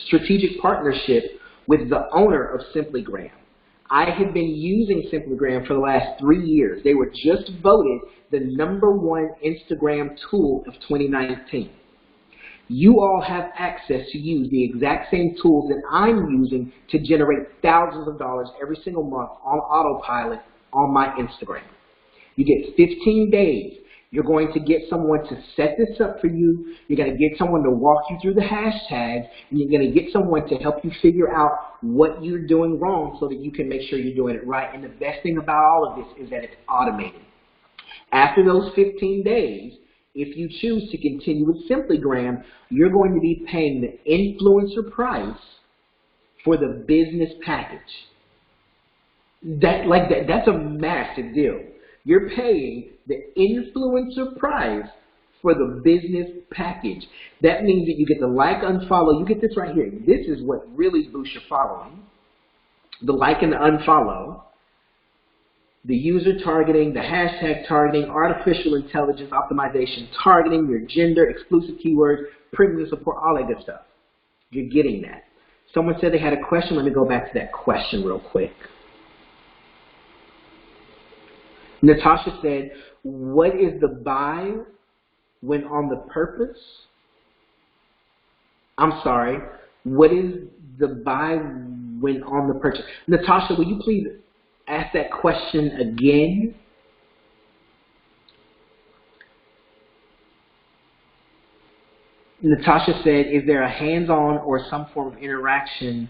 strategic partnership with the owner of SimplyGram. I have been using SimplyGram for the last 3 years. They were just voted the #1 Instagram tool of 2019. You all have access to use the exact same tools that I'm using to generate thousands of dollars every single month on autopilot on my Instagram. You get 15 days. You're going to get someone to set this up for you. You're going to get someone to walk you through the hashtags, and you're going to get someone to help you figure out what you're doing wrong so that you can make sure you're doing it right. And the best thing about all of this is that it's automated. After those 15 days, if you choose to continue with SimplyGram, you're going to be paying the influencer price for the business package. That's a massive deal. You're paying the influencer price for the business package. That means that you get the like, unfollow. You get this right here. This is what really boosts your following. The like and the unfollow. the user targeting, the hashtag targeting, artificial intelligence optimization, targeting, your gender, exclusive keywords, premium support, all that good stuff. You're getting that. Someone said they had a question. Let me go back to that question real quick. Natasha said, what is the buy when on the purpose? I'm sorry. What is the buy when on the purchase? Natasha, will you please ask that question again? Natasha said, is there a hands-on or some form of interaction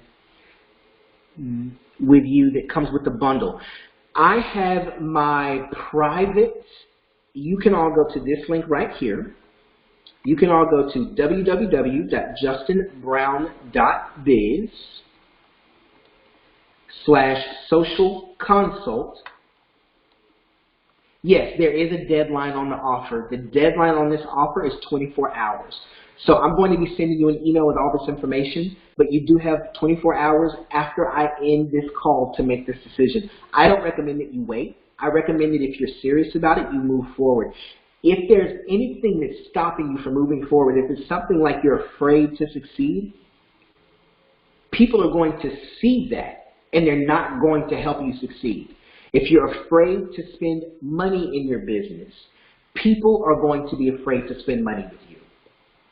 with you that comes with the bundle? I have my private, you can all go to this link right here. You can all go to www.justinbrown.biz/social consult. Yes, there is a deadline on the offer. The deadline on this offer is 24 hours. So I'm going to be sending you an email with all this information, but you do have 24 hours after I end this call to make this decision. I don't recommend that you wait. I recommend that if you're serious about it, you move forward. If there's anything that's stopping you from moving forward, if it's something like you're afraid to succeed, people are going to see that, and they're not going to help you succeed. If you're afraid to spend money in your business, people are going to be afraid to spend money with you.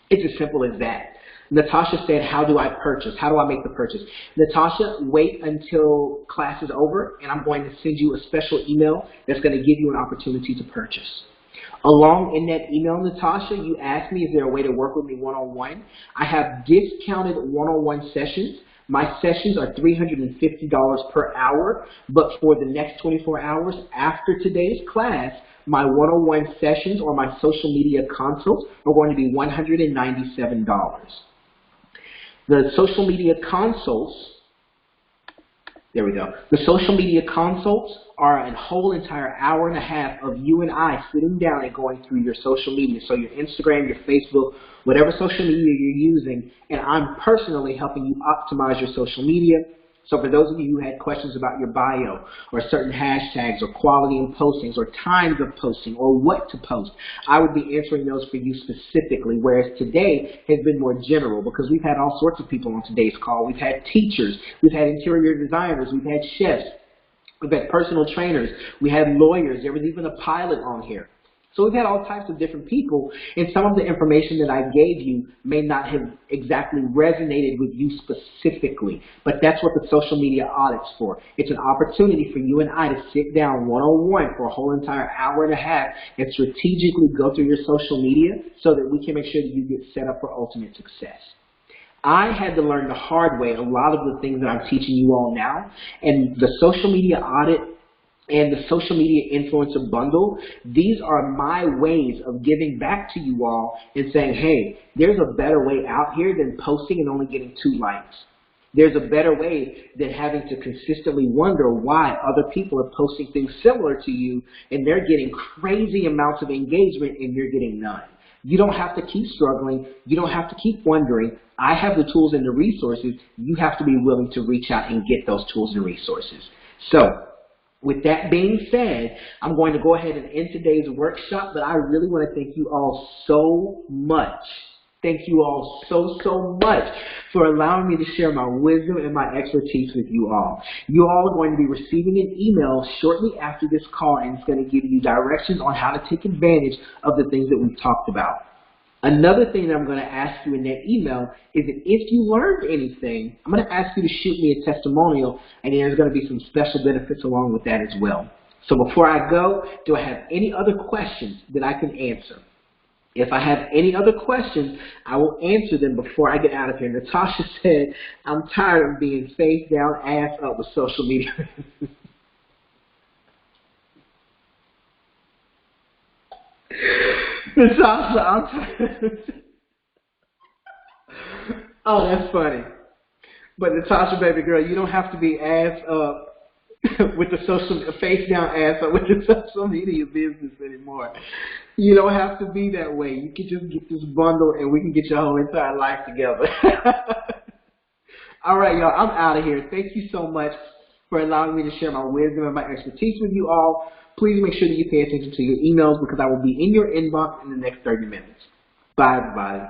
It's as simple as that. Natasha said, how do I purchase? How do I make the purchase? Natasha, wait until class is over, and I'm going to send you a special email that's going to give you an opportunity to purchase. Along in that email, Natasha, you asked me, is there a way to work with me one-on-one? I have discounted one-on-one sessions. My sessions are $350 per hour, but for the next 24 hours after today's class, my one-on-one sessions or my social media consults are going to be $197. The social media consults, there we go. The social media consults are a whole entire hour and a half of you and I sitting down and going through your social media. So your Instagram, your Facebook, whatever social media you're using, and I'm personally helping you optimize your social media. So for those of you who had questions about your bio or certain hashtags or quality in postings or times of posting or what to post, I would be answering those for you specifically, whereas today has been more general because we've had all sorts of people on today's call. We've had teachers, we've had interior designers, we've had chefs, we've had personal trainers, we had lawyers, there was even a pilot on here. So we've had all types of different people, and some of the information that I gave you may not have exactly resonated with you specifically, but that's what the social media audit's for. It's an opportunity for you and I to sit down one-on-one for a whole entire hour and a half and strategically go through your social media so that we can make sure that you get set up for ultimate success. I had to learn the hard way a lot of the things that I'm teaching you all now, and the social media audit and the social media influencer bundle, these are my ways of giving back to you all and saying, hey, there's a better way out here than posting and only getting 2 likes. There's a better way than having to consistently wonder why other people are posting things similar to you and they're getting crazy amounts of engagement and you're getting none. You don't have to keep struggling. You don't have to keep wondering. I have the tools and the resources. You have to be willing to reach out and get those tools and resources. So, with that being said, I'm going to go ahead and end today's workshop, but I really want to thank you all so much. Thank you all so much for allowing me to share my wisdom and my expertise with you all. You all are going to be receiving an email shortly after this call, and it's going to give you directions on how to take advantage of the things that we've talked about. Another thing that I'm going to ask you in that email is that if you learned anything, I'm going to ask you to shoot me a testimonial, and there's going to be some special benefits along with that as well. So before I go, do I have any other questions that I can answer? If I have any other questions, I will answer them before I get out of here. Natasha said, I'm tired of being face down, ass up with social media. Natasha, I'm tired. Oh, that's funny. But Natasha, baby girl, you don't have to be ass up with the face down ass up with the social media business anymore. You don't have to be that way. You can just get this bundle and we can get your whole entire life together. All right, y'all, I'm out of here. Thank you so much for allowing me to share my wisdom and my expertise with you all. Please make sure that you pay attention to your emails because I will be in your inbox in the next 30 minutes. Bye, everybody.